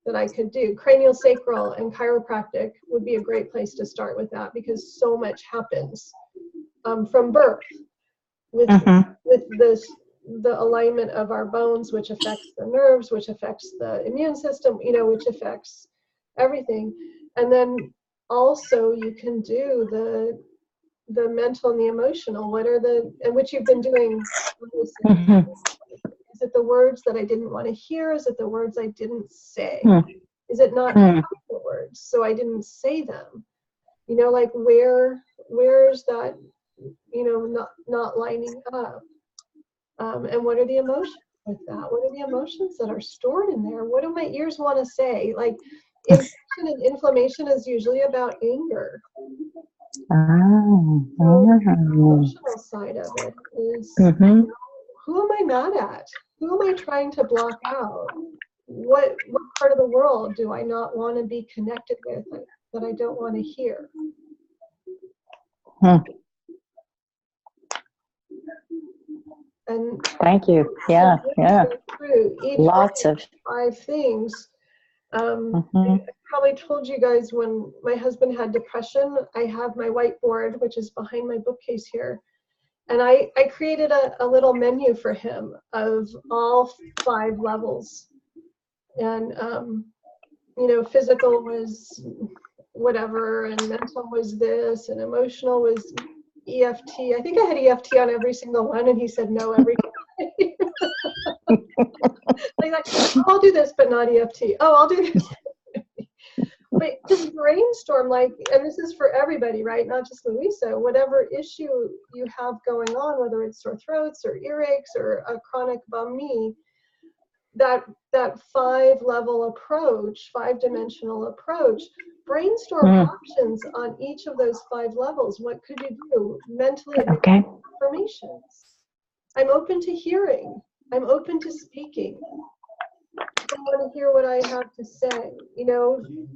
that I could do. Cranial sacral and chiropractic would be a great place to start with that, because so much happens from birth with the alignment of our bones, which affects the nerves, which affects the immune system, which affects everything. And then also you can do the mental and the emotional. And which you've been doing. Mm-hmm. Is it the words that I didn't want to hear? Is it the words I didn't say? Mm-hmm. Is it not Mm-hmm. the words, so I didn't say them? Like where's that, not lining up? And what are the emotions with that? What are the emotions that are stored in there? What do my ears want to say? Like, infection and inflammation is usually about anger. Oh. So the emotional side of it is, Mm-hmm. who am I mad at? Who am I trying to block out? What part of the world do I not want to be connected with, that I don't want to hear? Hmm. And Thank you. Yeah, yeah. through each Lots of 5 things. Mm-hmm. I probably told you guys, when my husband had depression, I have my whiteboard, which is behind my bookcase here. And I created a little menu for him of all 5 levels. And, physical was whatever, and mental was this, and emotional was EFT. I think I had EFT on every single one, and he said no every time. Like, I'll do this, but not EFT. Oh, I'll do this. But just brainstorm, and this is for everybody, right? Not just Louisa. Whatever issue you have going on, whether it's sore throats or earaches or a chronic bum knee, that 5-level approach, 5-dimensional approach, brainstorm options on each of those 5 levels. What could you do mentally? Okay. Affirmations. I'm open to hearing. I'm open to speaking. I want to hear what I have to say.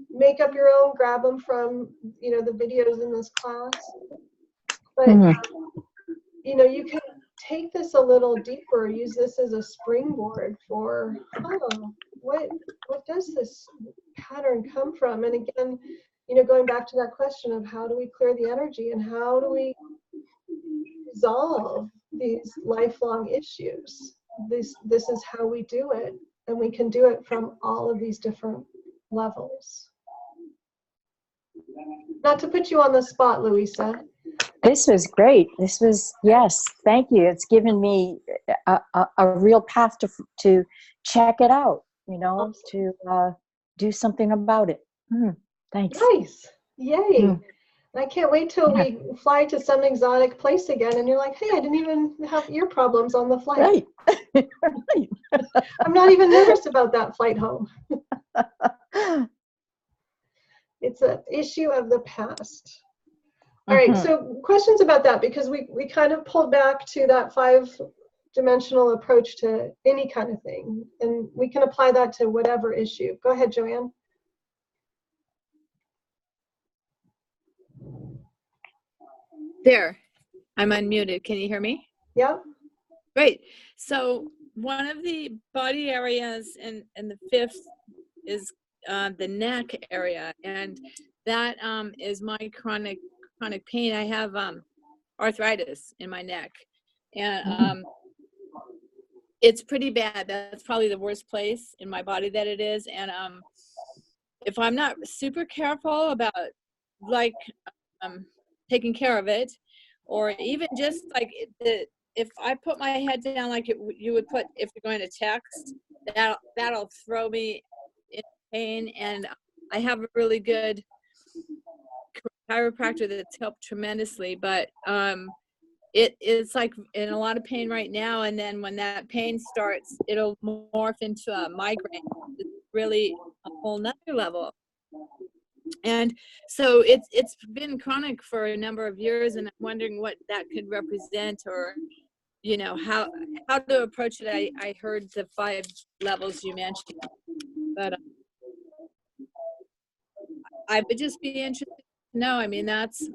Make up your own, grab them from, the videos in this class. But, you can take this a little deeper, use this as a springboard for, what does this pattern come from? And again, going back to that question of how do we clear the energy and how do we resolve these lifelong issues? This is how we do it. And we can do it from all of these different levels. Not to put you on the spot, Louisa. This was great. This was, yes, thank you. It's given me a real path to check it out, to do something about it. Thanks. Nice. Yay. I can't wait till we fly to some exotic place again and you're like, hey, I didn't even have ear problems on the flight. Right. Right. I'm not even nervous about that flight home. It's an issue of the past. All right, so questions about that, because we kind of pulled back to that 5-dimensional approach to any kind of thing, and we can apply that to whatever issue. Go ahead, Joanne. There, I'm unmuted. Can you hear me? Yep. Great. So one of the body areas in the 5th is the neck area, and that is my chronic pain. I have arthritis in my neck, and it's pretty bad. That's probably the worst place in my body that it is. And if I'm not super careful about taking care of it, or even just if I put my head down like you would put if you're going to text, that'll throw me in pain. And I have a really good chiropractor that's helped tremendously, but it's like in a lot of pain right now, and then when that pain starts, it'll morph into a migraine. It's really a whole nother level. And so it's been chronic for a number of years, and I'm wondering what that could represent, or how to approach it. I heard the 5 levels you mentioned, but I would just be interested to know. I mean, that's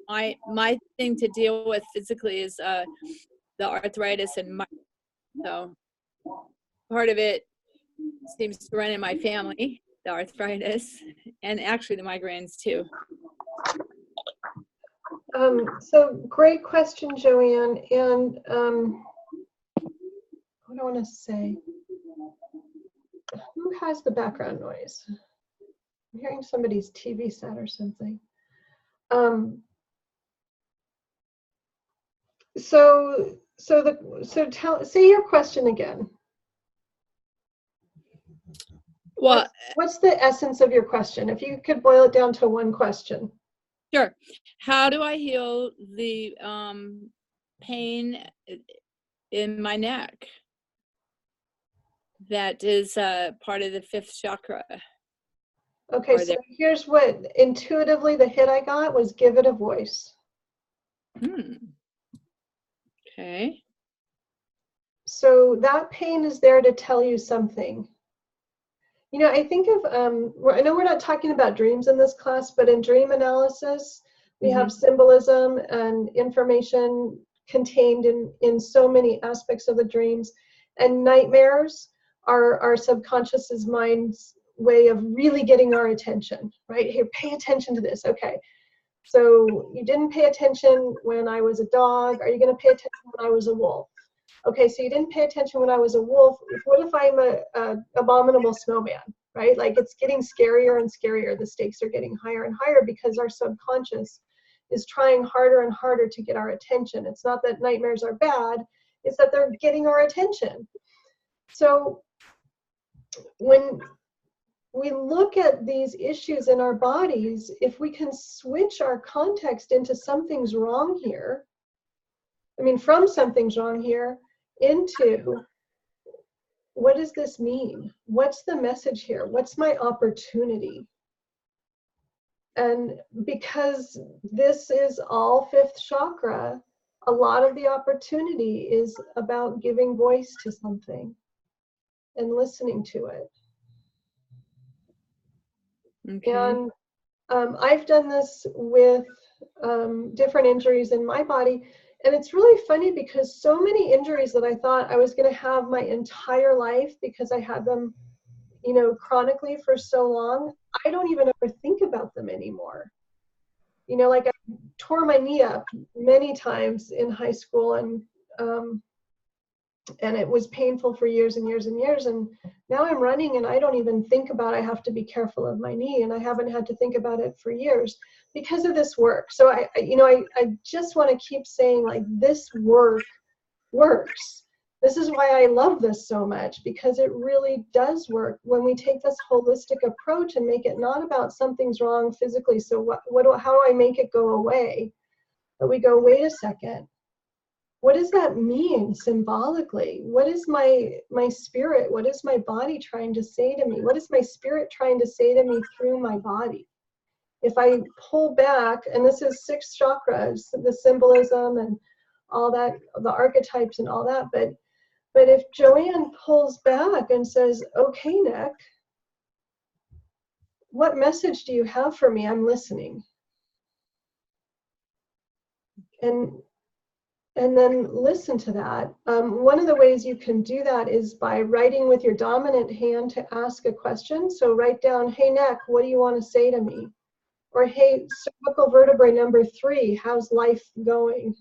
my thing to deal with physically is the arthritis, and so part of it seems to run in my family, the arthritis, and actually the migraines too. So great question, Joanne. And what do I want to say? Who has the background noise? I'm hearing somebody's TV set or something. Say your question again. Well, what's the essence of your question? If you could boil it down to one question. Sure. How do I heal the pain in my neck? That is part of the 5th chakra. Okay, so here's what intuitively the hit I got was: give it a voice. Okay. So that pain is there to tell you something. You know, I think of, I know we're not talking about dreams in this class, but in dream analysis, we have symbolism and information contained in so many aspects of the dreams. And nightmares are our subconscious's mind's way of really getting our attention, right? Here, pay attention to this. Okay. So you didn't pay attention when I was a dog. Are you going to pay attention when I was a wolf? Okay, so you didn't pay attention when I was a wolf. What if I'm a abominable snowman, right? Like, it's getting scarier and scarier. The stakes are getting higher and higher because our subconscious is trying harder and harder to get our attention. It's not that nightmares are bad, it's that they're getting our attention. So when we look at these issues in our bodies, if we can switch our context into something's wrong here, from something's wrong here, into what does this mean? What's the message here? What's my opportunity? And because this is all 5th chakra, a lot of the opportunity is about giving voice to something and listening to it. Okay. And I've done this with different injuries in my body. And it's really funny because so many injuries that I thought I was going to have my entire life because I had them, chronically for so long, I don't even ever think about them anymore. Like, I tore my knee up many times in high school, and it was painful for years and years and years. And now I'm running and I don't even think about I have to be careful of my knee, and I haven't had to think about it for years because of this work. So I just want to keep saying, like, this work works. This is why I love this so much, because it really does work when we take this holistic approach and make it not about something's wrong physically. So how do I make it go away? But we go, wait a second. What does that mean symbolically? What is my spirit? What is my body trying to say to me? What is my spirit trying to say to me through my body? If I pull back, and this is 6 chakras, the symbolism and all that, the archetypes and all that, but if Joanne pulls back and says, okay, Nick, what message do you have for me? I'm listening. And then listen to that. One of the ways you can do that is by writing with your dominant hand to ask a question. So write down, hey, Nick, what do you want to say to me? Or, hey, cervical vertebrae number 3, how's life going?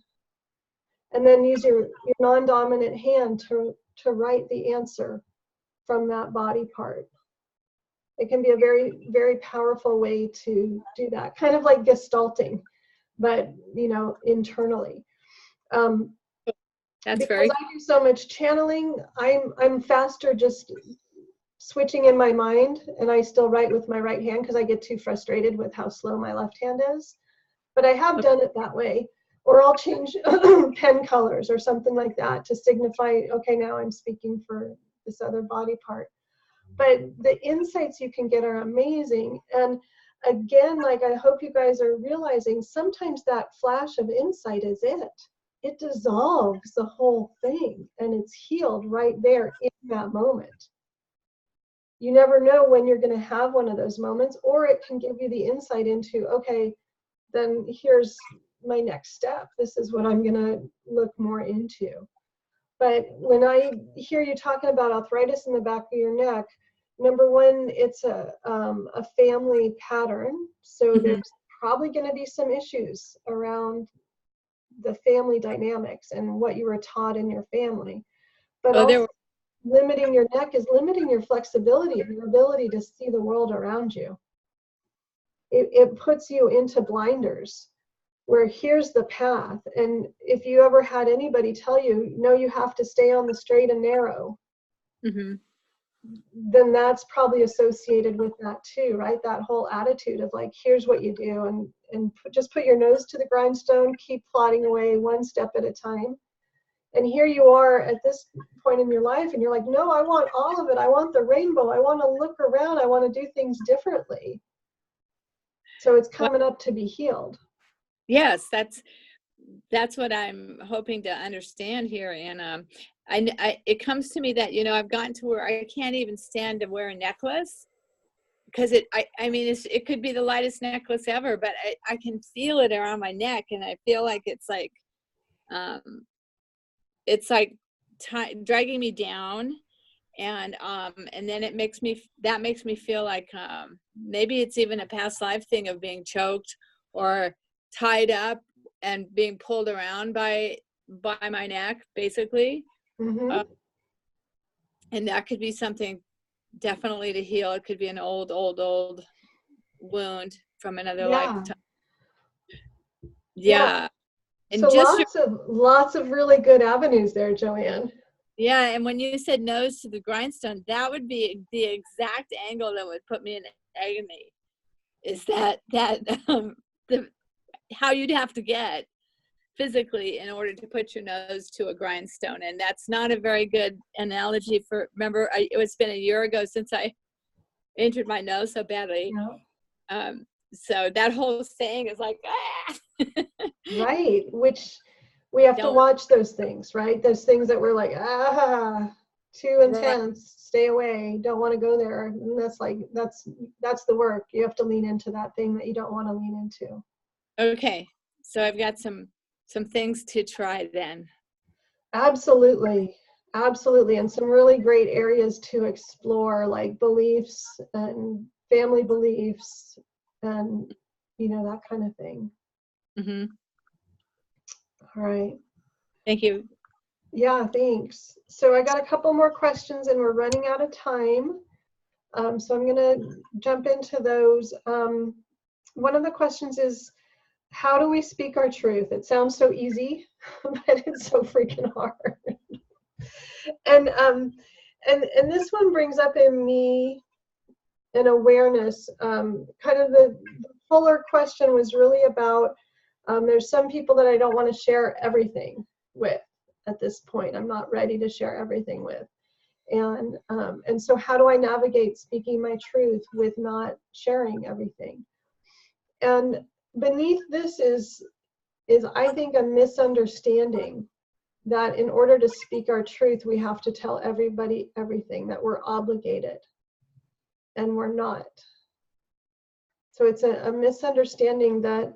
And then use your non-dominant hand to write the answer from that body part. It can be a very, very powerful way to do that. Kind of like gestalting, but, internally. That's because very. I do so much channeling, I'm faster just switching in my mind, and I still write with my right hand because I get too frustrated with how slow my left hand is. But I have done it that way. Or I'll change pen colors or something like that to signify, okay, now I'm speaking for this other body part. But the insights you can get are amazing. And again, like I hope you guys are realizing, sometimes that flash of insight is it. It dissolves the whole thing and it's healed right there in that moment. You never know when you're going to have one of those moments, or it can give you the insight into, okay, then here's my next step. This is what I'm going to look more into. But when I hear you talking about arthritis in the back of your neck, number one, it's a family pattern. So there's probably going to be some issues around the family dynamics and what you were taught in your family. But also, limiting your neck is limiting your flexibility and your ability to see the world around you. It puts you into blinders where here's the path. And if you ever had anybody tell you, no, you have to stay on the straight and narrow, then that's probably associated with that too, right? That whole attitude of like, here's what you do, and just put your nose to the grindstone, keep plodding away one step at a time. And here you are at this point in your life, and you're like, no, I want all of it. I want the rainbow. I want to look around. I want to do things differently. So it's coming up to be healed. Yes, that's what I'm hoping to understand here. And it comes to me that, you know, I've gotten to where I can't even stand to wear a necklace because I mean, it could be the lightest necklace ever, but I can feel it around my neck, and I feel like it's like dragging me down, and then that makes me feel like maybe it's even a past life thing of being choked or tied up and being pulled around by my neck, basically. And that could be something definitely to heal. It could be an old wound from another lifetime. Yeah. And so just lots of really good avenues there, Joanne. Yeah, and when you said nose to the grindstone, that would be the exact angle that would put me in agony. Is that how you'd have to get physically in order to put your nose to a grindstone? And that's not a very good analogy for. Remember, it's been a year ago since I injured my nose so badly. So that whole saying is like, right, which we have to watch those things, right? Those things that we're like, too intense, stay away, don't want to go there. And that's the work. You have to lean into that thing that you don't want to lean into. Okay, so I've got some things to try then. Absolutely, and some really great areas to explore, like beliefs and family beliefs, and that kind of thing. All right. Thank you. Yeah, thanks. So I got a couple more questions and we're running out of time. So I'm going to jump into those. One of the questions is, how do we speak our truth? It sounds so easy, but it's so freaking hard. And this one brings up in me an awareness. Kind of the fuller question was really about, there's some people that I don't want to share everything with at this point. I'm not ready to share everything with. And so how do I navigate speaking my truth with not sharing everything? And beneath this is I think a misunderstanding that in order to speak our truth, we have to tell everybody everything, that we're obligated, and we're not. So it's a misunderstanding that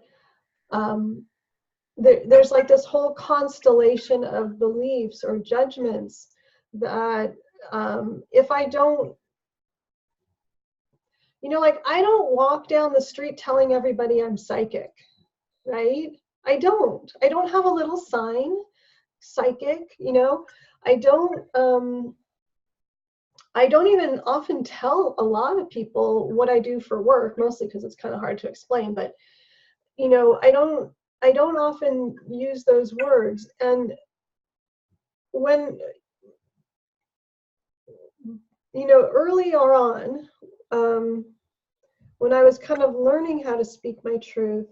there's like this whole constellation of beliefs or judgments that if I don't, like I don't walk down the street telling everybody I'm psychic, right? I don't have a little sign, psychic, I don't even often tell a lot of people what I do for work, mostly because it's kind of hard to explain, but I don't often use those words. And when earlier on, when I was kind of learning how to speak my truth,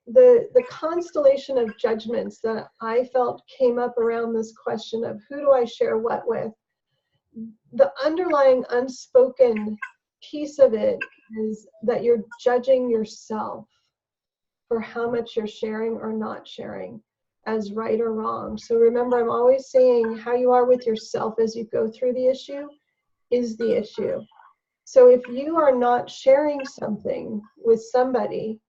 the constellation of judgments that I felt came up around this question of who do I share what with, the underlying unspoken piece of it is that you're judging yourself for how much you're sharing or not sharing as right or wrong. So remember, I'm always saying how you are with yourself as you go through the issue is the issue. So if you are not sharing something with somebody,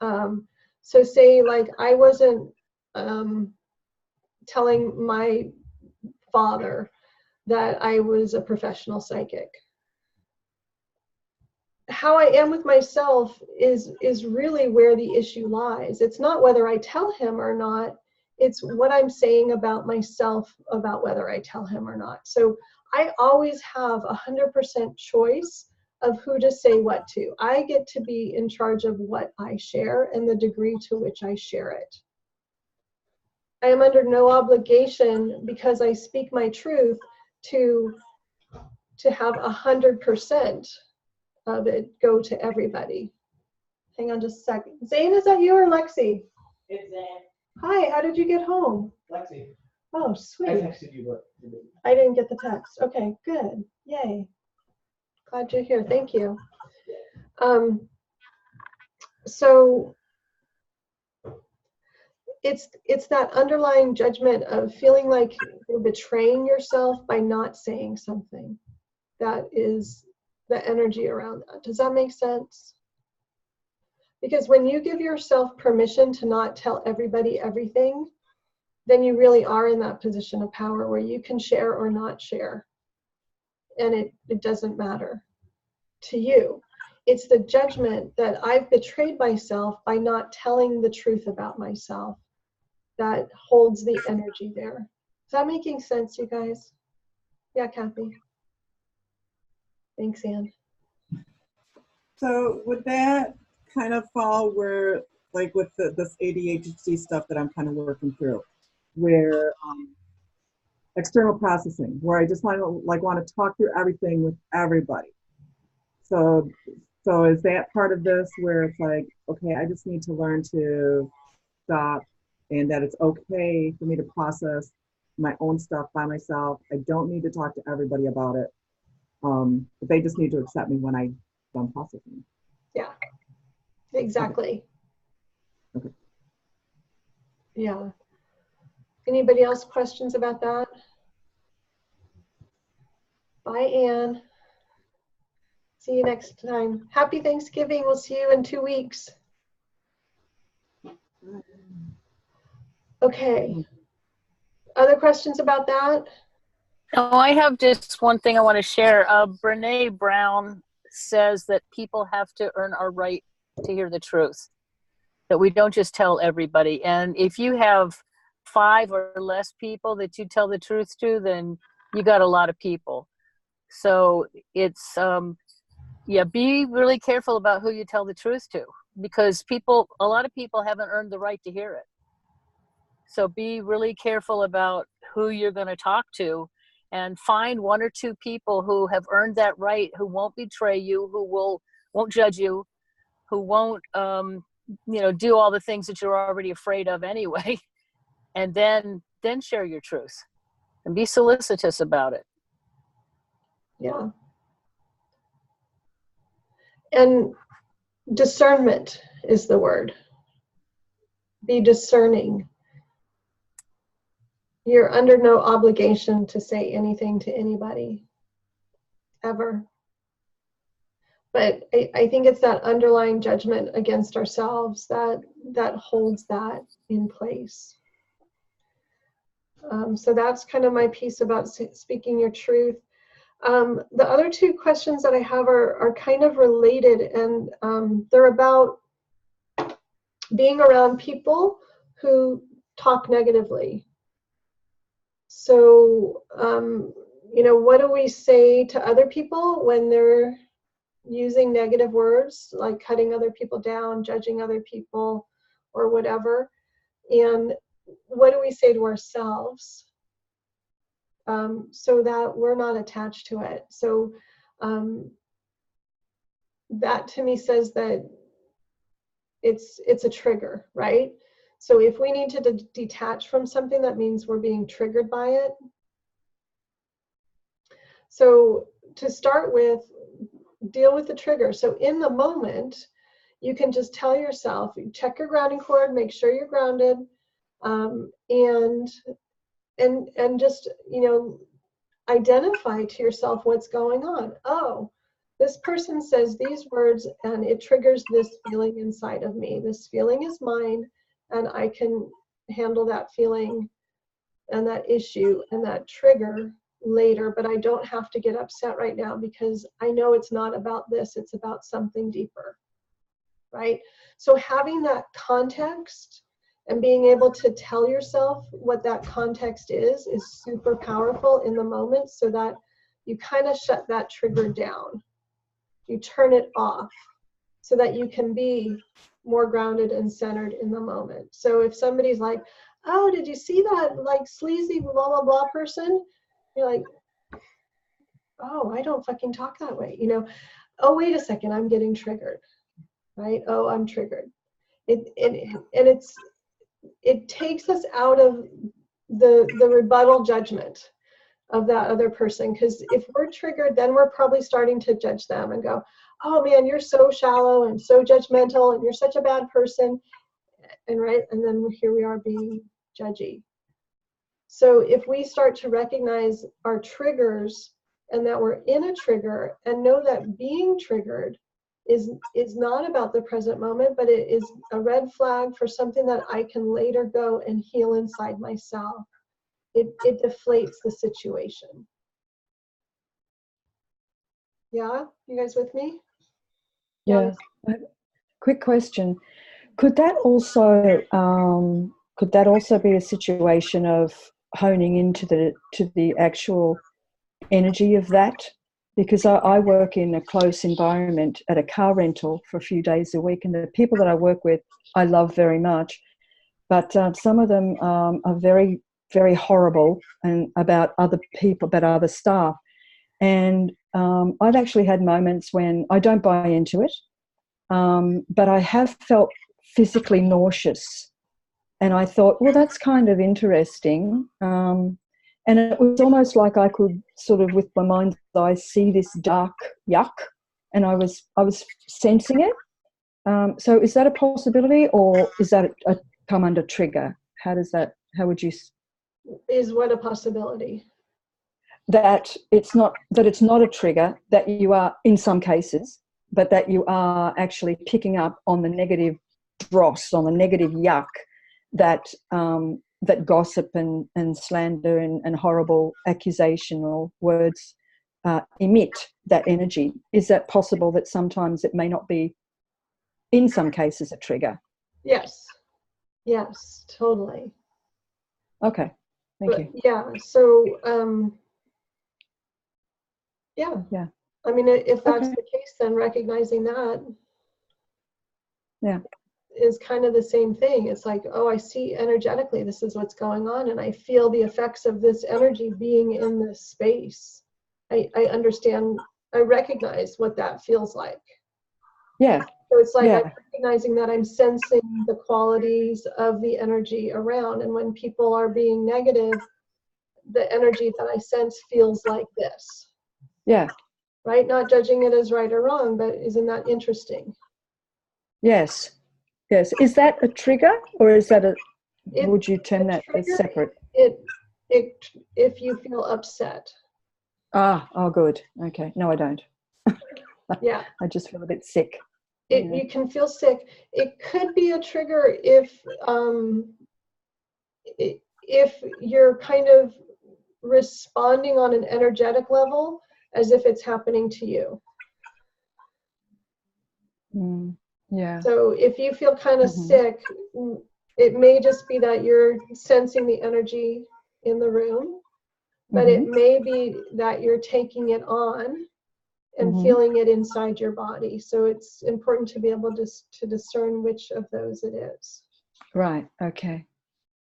so say like I wasn't telling my father that I was a professional psychic. How I am with myself is really where the issue lies. It's not whether I tell him or not, it's what I'm saying about myself about whether I tell him or not. So I always have 100% choice of who to say what to. I get to be in charge of what I share and the degree to which I share it. I am under no obligation, because I speak my truth, to have 100% of it go to everybody. Hang on just a second. Zane, is that you or Lexi? It's Zane. Hi, how did you get home? Lexi. Oh, sweet. I texted you, but you didn't. I didn't get the text. Okay, good. Yay. Glad you're here. Thank you. So it's that underlying judgment of feeling like you're betraying yourself by not saying something. That is the energy around that. Does that make sense? Because when you give yourself permission to not tell everybody everything, then you really are in that position of power where you can share or not share. And it doesn't matter to you. It's the judgment that I've betrayed myself by not telling the truth about myself that holds the energy there. Is that making sense, you guys? Yeah, Kathy. Thanks, Anne. So would that kind of fall where, like with this ADHD stuff that I'm kind of working through, where external processing, where I just want to talk through everything with everybody. So is that part of this where it's like, okay, I just need to learn to stop, and that it's okay for me to process my own stuff by myself. I don't need to talk to everybody about it. But they just need to accept me when I'm done processing. Yeah, exactly. Okay. Yeah. Anybody else questions about that? Bye, Anne. See you next time. Happy Thanksgiving. We'll see you in 2 weeks. Okay. Other questions about that? Oh, I have just one thing I want to share. Brene Brown says that people have to earn our right to hear the truth, that we don't just tell everybody. And if you have 5 or less people that you tell the truth to, then you got a lot of people. So it's, yeah, be really careful about who you tell the truth to, because a lot of people haven't earned the right to hear it. So be really careful about who you're going to talk to, and find 1 or 2 people who have earned that right, who won't betray you, who won't judge you, who won't, do all the things that you're already afraid of anyway. And then share your truth and be solicitous about it. Yeah. And discernment is the word. Be discerning. You're under no obligation to say anything to anybody, ever. But I think it's that underlying judgment against ourselves that holds that in place. So that's kind of my piece about speaking your truth. The other 2 questions that I have are kind of related, and they're about being around people who talk negatively. So, what do we say to other people when they're using negative words, like cutting other people down, judging other people, or whatever? And what do we say to ourselves so that we're not attached to it? So that to me says that it's a trigger, right? So if we need to detach from something, that means we're being triggered by it. So to start with, deal with the trigger. So in the moment, you can just tell yourself, check your grounding cord, make sure you're grounded, and just, you know, identify to yourself what's going on. Oh, this person says these words and it triggers this feeling inside of me. This feeling is mine, and I can handle that feeling and that issue and that trigger later, but I don't have to get upset right now because I know it's not about this, it's about something deeper, right? So having that context and being able to tell yourself what that context is super powerful in the moment, so that you kind of shut that trigger down. You turn it off so that you can be more grounded and centered in the moment. So if somebody's like, oh, did you see that like sleazy blah, blah, blah person? You're like, oh, I don't fucking talk that way. You know, oh, wait a second, I'm getting triggered, right? Oh, I'm triggered. It takes us out of the rebuttal judgment of that other person, because if we're triggered, then we're probably starting to judge them and go, oh man, you're so shallow and so judgmental and you're such a bad person, and right, and then here we are being judgy. So if we start to recognize our triggers and that we're in a trigger, and know that being triggered is not about the present moment, but it is a red flag for something that I can later go and heal inside myself. It deflates the situation. Yeah, you guys with me? Yeah. Quick question. Could that also be a situation of honing into the actual energy of that? Because I work in a close environment at a car rental for a few days a week, and the people that I work with I love very much, but some of them are very, very horrible and about other people, about other staff. And I've actually had moments when I don't buy into it, but I have felt physically nauseous. And I thought, well, that's kind of interesting. And it was almost like I could sort of, with my mind's eye, see this dark yuck, and I was sensing it. So is that a possibility, or is that a come under trigger? How would you? Is what a possibility? That it's not a trigger, that you are, in some cases, but that you are actually picking up on the negative dross, on the negative yuck that that gossip and slander and horrible accusational words emit, that energy. Is that possible, that sometimes it may not be, in some cases, a trigger? Yes, totally. Okay, thank you. Yeah, so yeah. I mean, if that's the case, then recognizing that is kind of the same thing. It's like, oh, I see energetically this is what's going on, and I feel the effects of this energy being in this space. I understand, I recognize what that feels like. Yeah. So it's like I'm recognizing that I'm sensing the qualities of the energy around, and when people are being negative, the energy that I sense feels like this. Yeah. Right? Not judging it as right or wrong, but isn't that interesting? Yes. Yes. Is that a trigger, or is that would you term that as separate? If you feel upset. Oh, good. Okay. No, I don't. Yeah. I just feel a bit sick. You can feel sick. It could be a trigger if you're kind of responding on an energetic level as if it's happening to you. Yeah. So if you feel kind of sick, it may just be that you're sensing the energy in the room, but it may be that you're taking it on and feeling it inside your body. So it's important to be able to discern which of those it is. Right. Okay.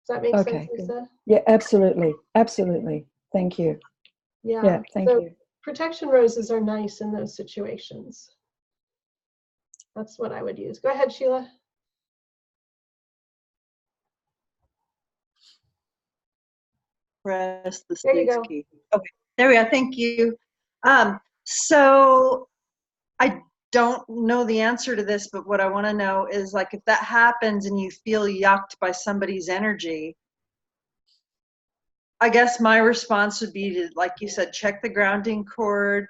Does that make sense, Lisa? Yeah, absolutely. Absolutely. Thank you. Yeah. Thank you. Protection roses are nice in those situations. That's what I would use. Go ahead, Sheila. Press the There you space go. key. Okay, there we go. Thank you. So I don't know the answer to this, but what I want to know is, like, if that happens and you feel yucked by somebody's energy, I guess my response would be to, like you said, check the grounding cord,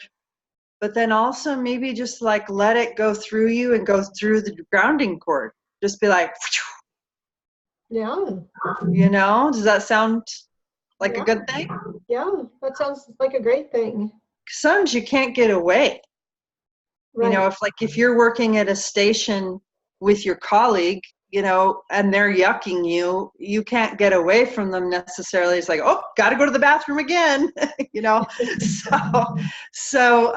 but then also maybe just like let it go through you and go through the grounding cord. Just be like, Yeah. you know, does that sound like Yeah. a good thing? Yeah, that sounds like a great thing. Sometimes you can't get away. Right. You know, if you're working at a station with your colleague, you know, and they're yucking you, you can't get away from them necessarily. It's like, oh, got to go to the bathroom again, you know. So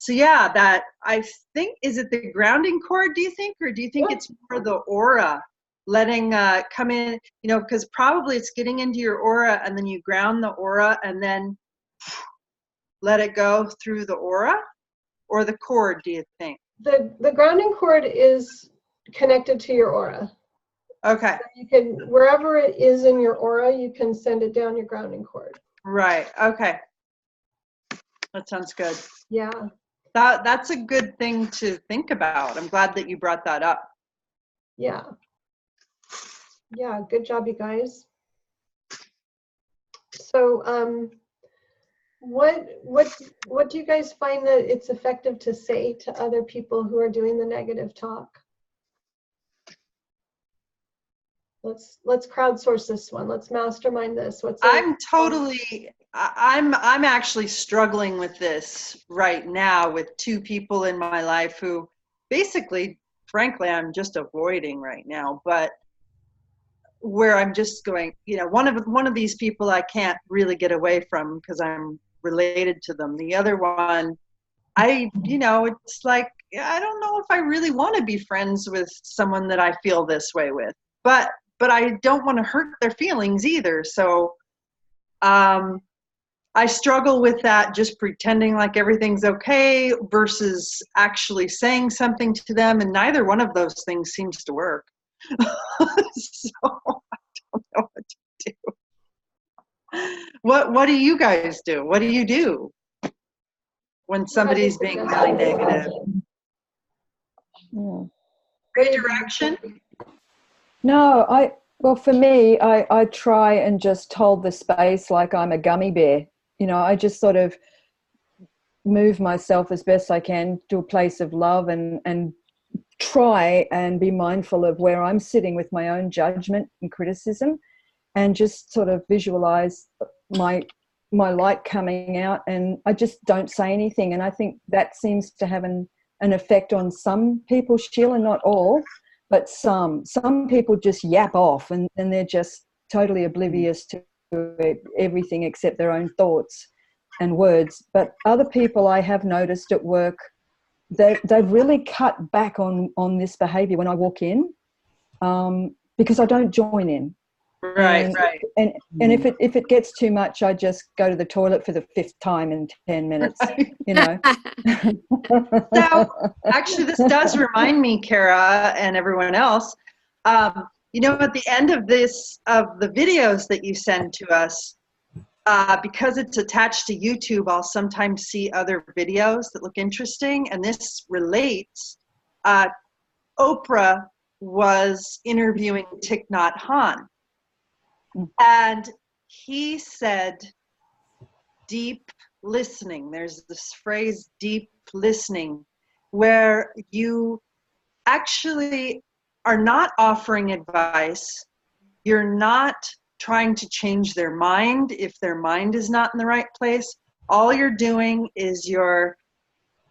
yeah, that, I think, is it the grounding cord, do you think, or do you think it's more the aura letting come in, you know, because probably it's getting into your aura and then you ground the aura and then let it go through the aura, or the cord, do you think? The grounding cord is connected to your aura. Okay. So you can, wherever it is in your aura, you can send it down your grounding cord. Right. Okay. That sounds good. Yeah. That's a good thing to think about. I'm glad that you brought that up. Yeah. Yeah, good job, you guys. So what do you guys find that it's effective to say to other people who are doing the negative talk? Let's crowdsource this one. Let's mastermind this. I'm actually struggling with this right now with two people in my life who basically, frankly, I'm just avoiding right now, but where I'm just going, you know, one of these people I can't really get away from because I'm related to them. The other one, you know, it's like, I don't know if I really want to be friends with someone that I feel this way with, but I don't want to hurt their feelings either. So I struggle with that, just pretending like everything's okay versus actually saying something to them, and neither one of those things seems to work. So I don't know what to do. What do you guys do? What do you do when somebody's being really negative? Redirection? No, well, for me, I try and just hold the space like I'm a gummy bear. You know, I just sort of move myself as best I can to a place of love and try and be mindful of where I'm sitting with my own judgment and criticism, and just sort of visualize my light coming out, and I just don't say anything. And I think that seems to have an effect on some people, Sheila, not all. But some people just yap off and they're just totally oblivious to everything except their own thoughts and words. But other people I have noticed at work, they've really cut back on this behavior when I walk in, because I don't join in. Right. And if it gets too much, I just go to the toilet for the 5th time in 10 minutes, you know. So actually, this does remind me, Kara, and everyone else, you know, at the end of the videos that you send to us, because it's attached to YouTube, I'll sometimes see other videos that look interesting, and this relates. Oprah was interviewing Thich Nhat Hanh, and he said deep listening. There's this phrase, deep listening, where you actually are not offering advice. You're not trying to change their mind if their mind is not in the right place. All you're doing is you're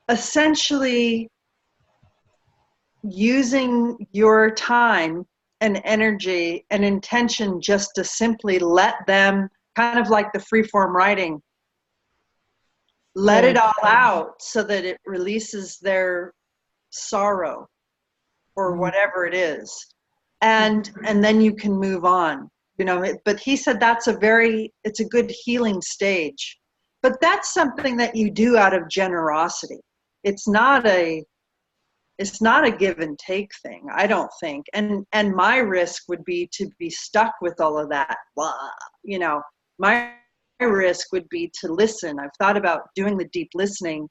essentially using your time and energy and intention just to simply let them, kind of like the freeform writing, let it all out so that it releases their sorrow or whatever it is, and then you can move on, you know. But he said it's a good healing stage, but that's something that you do out of generosity. It's not a give and take thing, I don't think. And my risk would be to be stuck with all of that, blah, you know. My risk would be to listen. I've thought about doing the deep listening.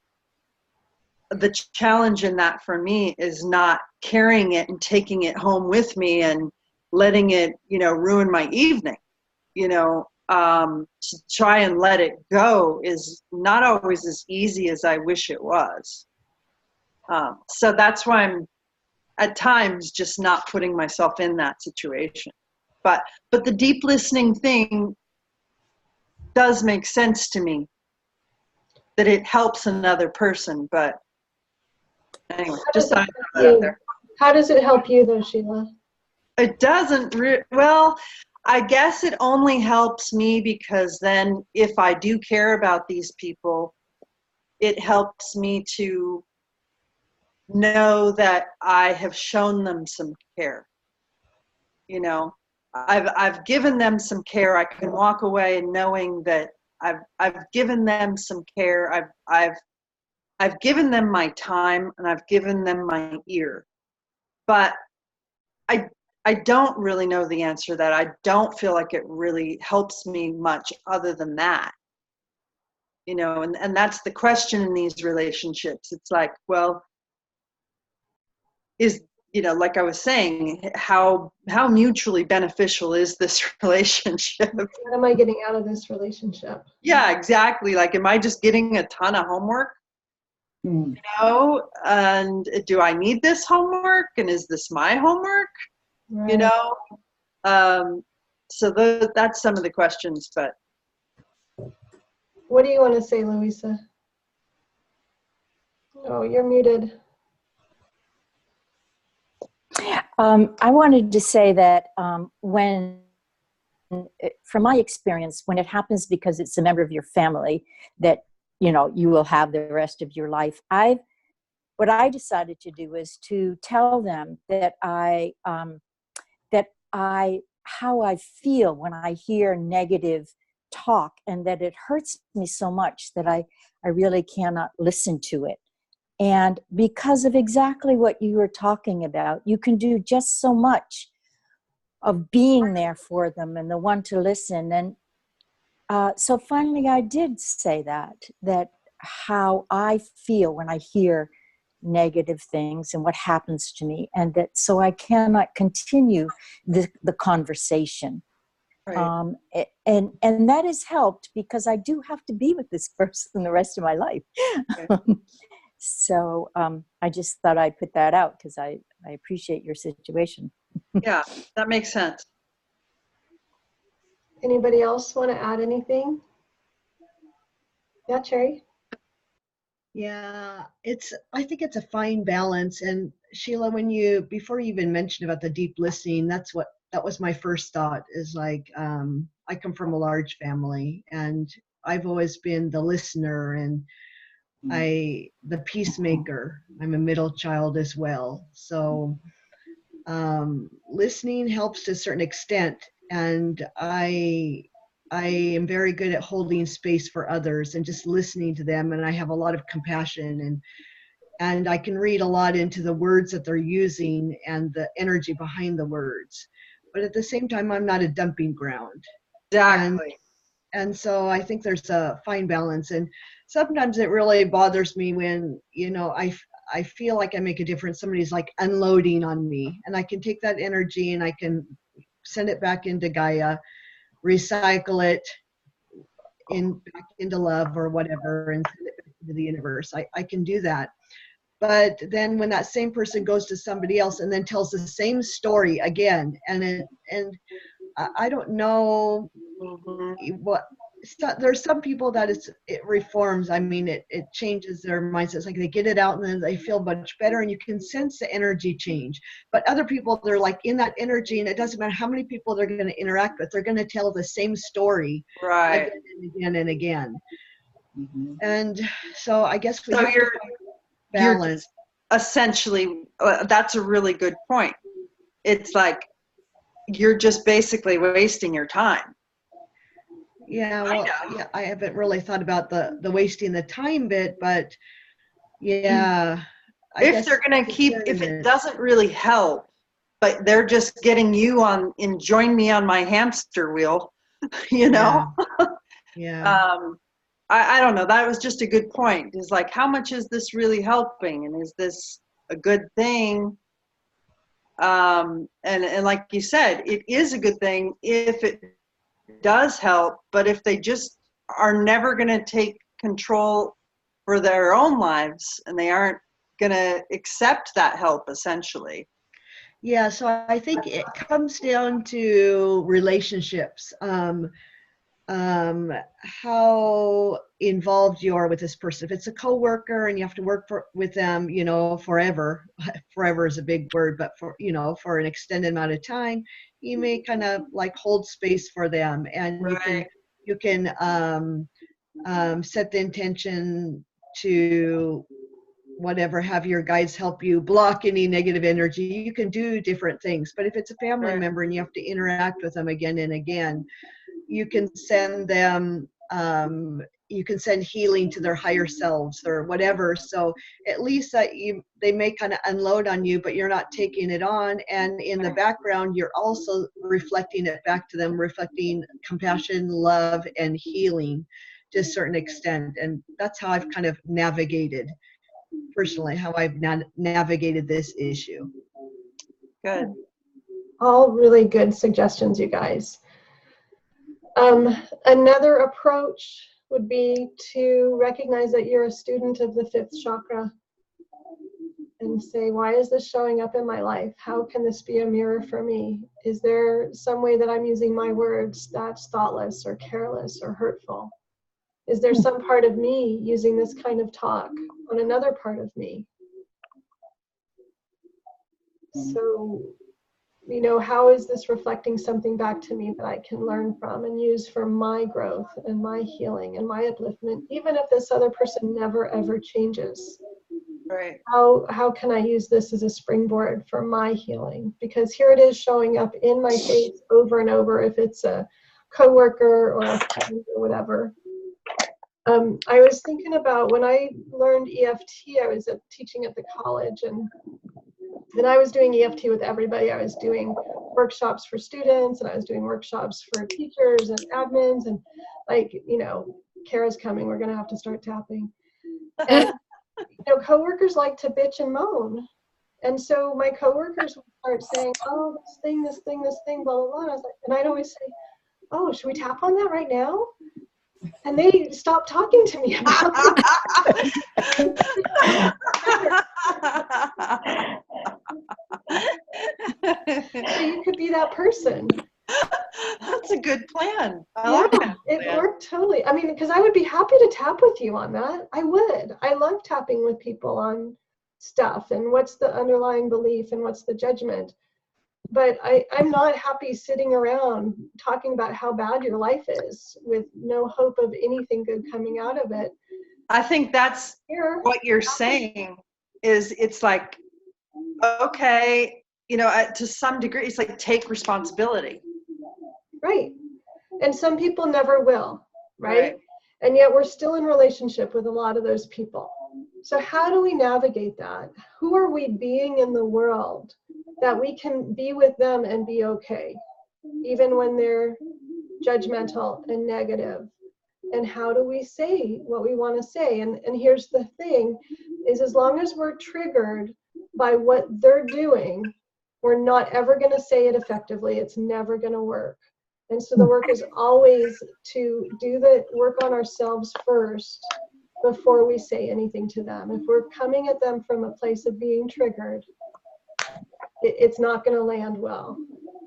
the challenge in that for me is not carrying it and taking it home with me and letting it, ruin my evening. To try and let it go is not always as easy as I wish it was. So that's why I'm at times just not putting myself in that situation. But the deep listening thing does make sense to me, that it helps another person. But anyway, just thought I'd throw that out there. How does it help you though, Sheila? It doesn't well, I guess it only helps me because then if I do care about these people, it helps me to know that I have shown them some care. I've given them some care. I can walk away and knowing that I've given them some care. I've given them my time and I've given them my ear. But I don't really know the answer to that. I don't feel like it really helps me much other than that. And that's the question in these relationships. It's like, well, like I was saying, how mutually beneficial is this relationship? What am I getting out of this relationship? Yeah, exactly. Like, am I just getting a ton of homework? And do I need this homework? And is this my homework? Right. So that's some of the questions. But what do you want to say, Louisa? Oh, you're muted. I wanted to say that from my experience, when it happens because it's a member of your family that you will have the rest of your life, what I decided to do is to tell them that how I feel when I hear negative talk, and that it hurts me so much that I really cannot listen to it. And because of exactly what you were talking about, you can do just so much of being there for them and the one to listen. And so finally I did say that how I feel when I hear negative things and what happens to me, and that so I cannot continue the conversation. right. And that has helped because I do have to be with this person the rest of my life. Okay. So I just thought I'd put that out because I appreciate your situation. Yeah, that makes sense. Anybody else want to add anything? Yeah, Cherry? Yeah, I think it's a fine balance. And Sheila, before you even mentioned about the deep listening, that was my first thought, is like, I come from a large family and I've always been the listener and the peacemaker. I'm a middle child as well. So listening helps to a certain extent, and I am very good at holding space for others and just listening to them, and I have a lot of compassion, and I can read a lot into the words that they're using and the energy behind the words. But at the same time, I'm not a dumping ground. Exactly. And so I think there's a fine balance. And sometimes it really bothers me when, I feel like I make a difference. Somebody's like unloading on me, and I can take that energy and I can send it back into Gaia, recycle it back into love or whatever, and send it back into the universe. I can do that. But then when that same person goes to somebody else and then tells the same story again, and I don't know what. There's some people that it reforms. I mean, it changes their mindset. It's like they get it out and then they feel much better, and you can sense the energy change. But other people, they're like in that energy, and it doesn't matter how many people they're going to interact with. They're going to tell the same story Right. again and again and again. And so I guess we So have to find balance. Essentially, that's a really good point. It's like you're just basically wasting your time. Yeah, well, yeah, I haven't really thought about the wasting the time bit, but yeah. If they're going to if it doesn't really help, but they're just getting you and join me on my hamster wheel, Yeah. Yeah. I don't know, that was just a good point. Is like, how much is this really helping? And is this a good thing? And like you said, it is a good thing if it does help, but if they just are never going to take control for their own lives and they aren't going to accept that help, essentially. Yeah, so I think it comes down to relationships. How involved you are with this person. If it's a coworker and you have to work with them, you know, forever, forever is a big word, but for, you know, for an extended amount of time, you may kind of like hold space for them, and Right. you can set the intention to whatever, have your guides help you block any negative energy. You can do different things, but if it's a family Right. member and you have to interact with them again and again, you can send them, you can send healing to their higher selves or whatever. So at least that they may kind of unload on you, but you're not taking it on. And in the background, you're also reflecting it back to them, reflecting compassion, love, and healing to a certain extent. And that's how I've kind of navigated, personally, how I've navigated this issue. Good. All really good suggestions, you guys. Another approach would be to recognize that you're a student of the fifth chakra and say, why is this showing up in my life? How can this be a mirror for me? Is there some way that I'm using my words that's thoughtless or careless or hurtful? Is there some part of me using this kind of talk on another part of me? So, you know, how is this reflecting something back to me that I can learn from and use for my growth and my healing and my upliftment, even if this other person never ever changes? Right. How can I use this as a springboard for my healing? Because here it is showing up in my face over and over, if it's a coworker or a friend or whatever. I was thinking about when I learned EFT, I was teaching at the college, and I was doing EFT with everybody. I was doing workshops for students, and I was doing workshops for teachers and admins, and like, you know, Kara's coming, we're gonna have to start tapping. And you know, coworkers like to bitch and moan. And so my coworkers would start saying, oh, this thing, blah, blah, blah. And I was like, and I'd always say, oh, should we tap on that right now? And they stopped talking to me about it. So you could be that person. That's a good plan. I Yeah, like that it plan. worked totally. I mean, because I would be happy to tap with you on that. I would. I love tapping with people on stuff and what's the underlying belief and what's the judgment. But I'm not happy sitting around talking about how bad your life is with no hope of anything good coming out of it. I think that's Here, what you're saying is, it's like, okay, you know, to some degree, it's like, take responsibility. right. And some people never will, right? And yet we're still in relationship with a lot of those people. So how do we navigate that? Who are we being in the world that we can be with them and be okay, even when they're judgmental and negative? And how do we say what we want to say? And here's the thing, is as long as we're triggered by what they're doing, we're not ever going to say it effectively. It's never going to work. And so the work is always to do the work on ourselves first before we say anything to them. If we're coming at them from a place of being triggered, it's not going to land well.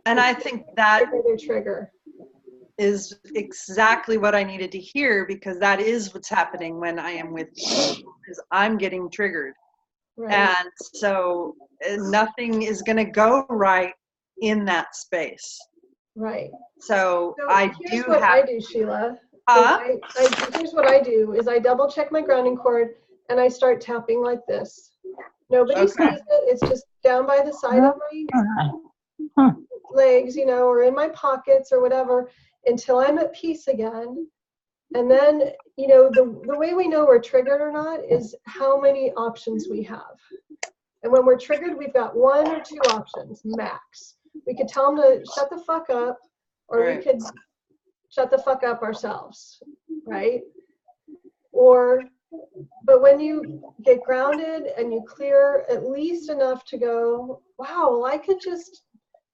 And I think that trigger is exactly what I needed to hear, because that is what's happening when I am with people, is I'm getting triggered. Right. And so nothing is going to go right in that space. Right. So here's what I do, Sheila. Here's what I do is I double check my grounding cord and I start tapping like this. Nobody sees it. It's just down by the side of my legs, you know, or in my pockets or whatever, until I'm at peace again. And then, you know, the way we know we're triggered or not is how many options we have. And when we're triggered, we've got 1 or 2 options max. We could tell them to shut the fuck up, or we could shut the fuck up ourselves, right? But when you get grounded and you clear at least enough to go, wow, well, I could just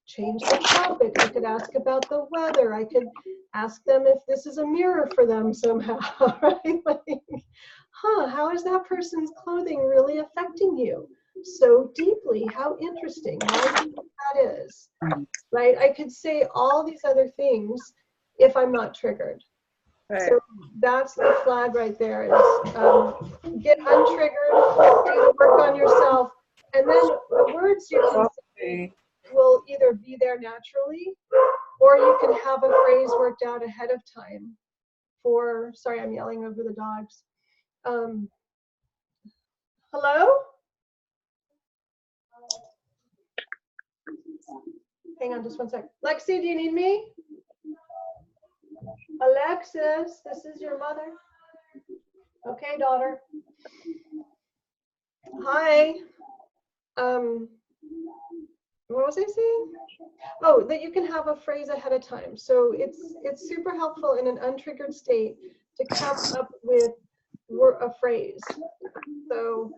change the topic. I could ask about the weather. I could ask them if this is a mirror for them somehow, right? Like, how is that person's clothing really affecting you so deeply? How interesting. Why do you think that is? Right? I could say all these other things if I'm not triggered. Right. So that's the flag right there, is get untriggered, do the work on yourself, and then the words you can say will either be there naturally, or you can have a phrase worked out ahead of time for, sorry, I'm yelling over the dogs. Hello? Hang on just one sec. Lexi, do you need me? Alexis, this is your mother. Okay, daughter. Hi. What was I saying? Oh, that you can have a phrase ahead of time. So it's super helpful in an untriggered state to come up with a phrase. So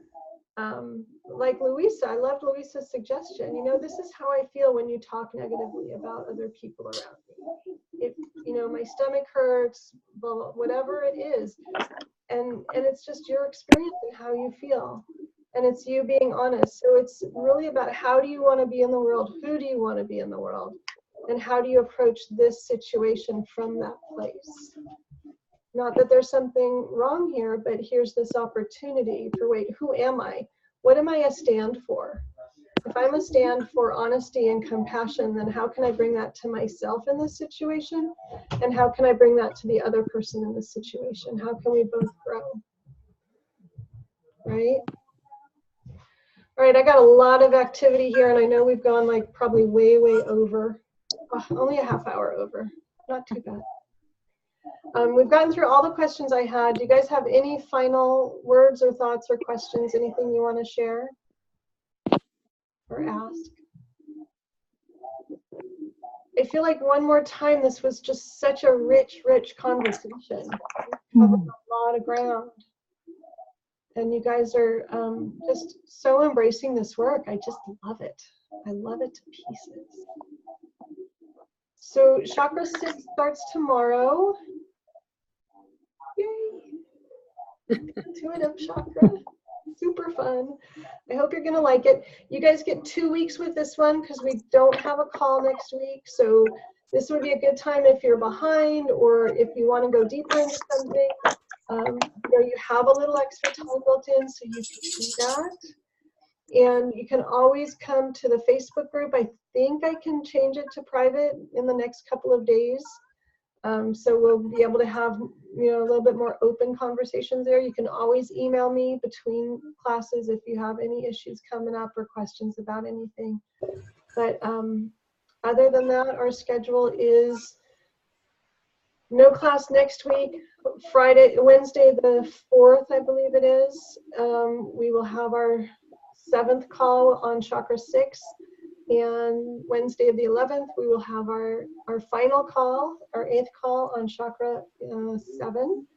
like Louisa, I loved Louisa's suggestion. You know, this is how I feel when you talk negatively about other people around me. If, you know, my stomach hurts, blah, blah, whatever it is. And it's just your experience and how you feel. And it's you being honest. So it's really about, how do you want to be in the world? Who do you want to be in the world? And how do you approach this situation from that place? Not that there's something wrong here, but here's this opportunity for, wait, who am I? What am I a stand for? If I'm a stand for honesty and compassion, then how can I bring that to myself in this situation? And how can I bring that to the other person in this situation? How can we both grow? Right? All right, I got a lot of activity here, and I know we've gone like probably way, way over. Only a half hour over. Not too bad. We've gotten through all the questions I had. Do you guys have any final words or thoughts or questions? Anything you want to share or ask? I feel like one more time, this was just such a rich, rich conversation. We covered a lot of ground. And you guys are just so embracing this work. I just love it. I love it to pieces. So Chakra 6 starts tomorrow. Yay! Intuitive chakra. Super fun. I hope you're going to like it. You guys get 2 weeks with this one because we don't have a call next week. So this would be a good time if you're behind, or if you want to go deeper into something. You know, you have a little extra time built in, so you can do that. And you can always come to the Facebook group. I think I can change it to private in the next couple of days. So we'll be able to have, you know, a little bit more open conversations there. You can always email me between classes if you have any issues coming up or questions about anything. But other than that, our schedule is no class next week. Wednesday the 4th, I believe it is. We will have our 7th call on Chakra 6. And Wednesday of the 11th, we will have our final call, our 8th call on Chakra 7.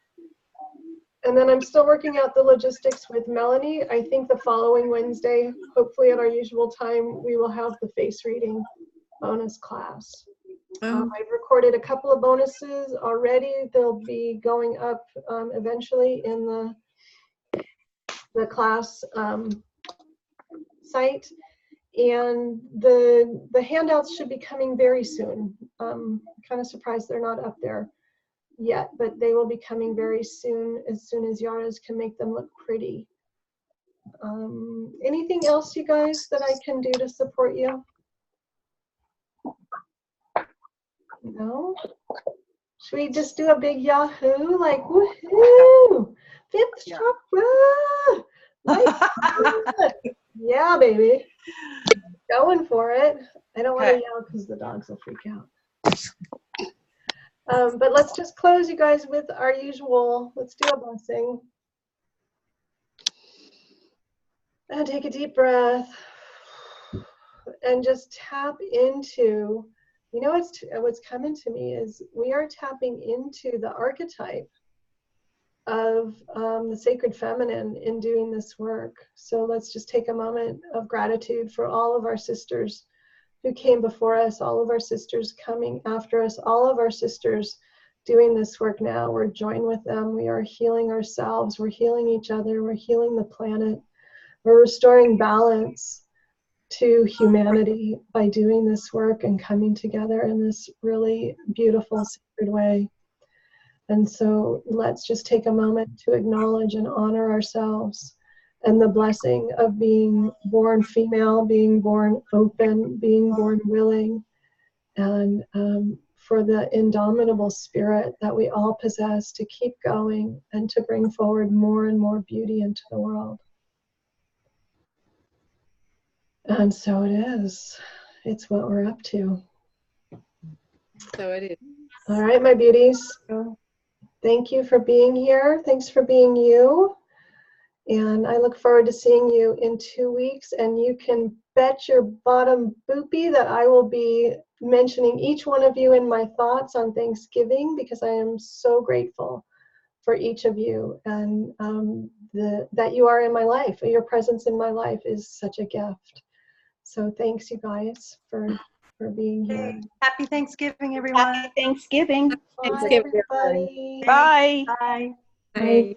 And then I'm still working out the logistics with Melanie. I think the following Wednesday, hopefully at our usual time, we will have the face reading bonus class. I've recorded a couple of bonuses already. They'll be going up eventually in the class site. And the handouts should be coming very soon. I'm kind of surprised they're not up there yet, but they will be coming very soon as Yara's can make them look pretty. Anything else, you guys, that I can do to support you? No? Should we just do a big Yahoo? Like, woohoo! 5th chakra! Like, yeah, baby. Going for it. I don't want to yell because the dogs will freak out. But let's just close, you guys, with our usual. Let's do a blessing. And take a deep breath. And just tap into, you know, what's coming to me is we are tapping into the archetype of the sacred feminine in doing this work. So let's just take a moment of gratitude for all of our sisters who came before us, all of our sisters coming after us, all of our sisters doing this work now. We're joined with them. We are healing ourselves. We're healing each other. We're healing the planet. We're restoring balance to humanity by doing this work and coming together in this really beautiful, sacred way. And so let's just take a moment to acknowledge and honor ourselves and the blessing of being born female, being born open, being born willing, and for the indomitable spirit that we all possess to keep going and to bring forward more and more beauty into the world. And so it is. It's what we're up to. So it is. All right, my beauties. Thank you for being here. Thanks for being you. And I look forward to seeing you in 2 weeks. And you can bet your bottom boopy that I will be mentioning each one of you in my thoughts on Thanksgiving, because I am so grateful for each of you, and that you are in my life. Your presence in my life is such a gift. So thanks, you guys, for being here. Happy Thanksgiving, everyone. Happy Thanksgiving. Bye, Thanksgiving. everybody. Bye. Bye. Bye.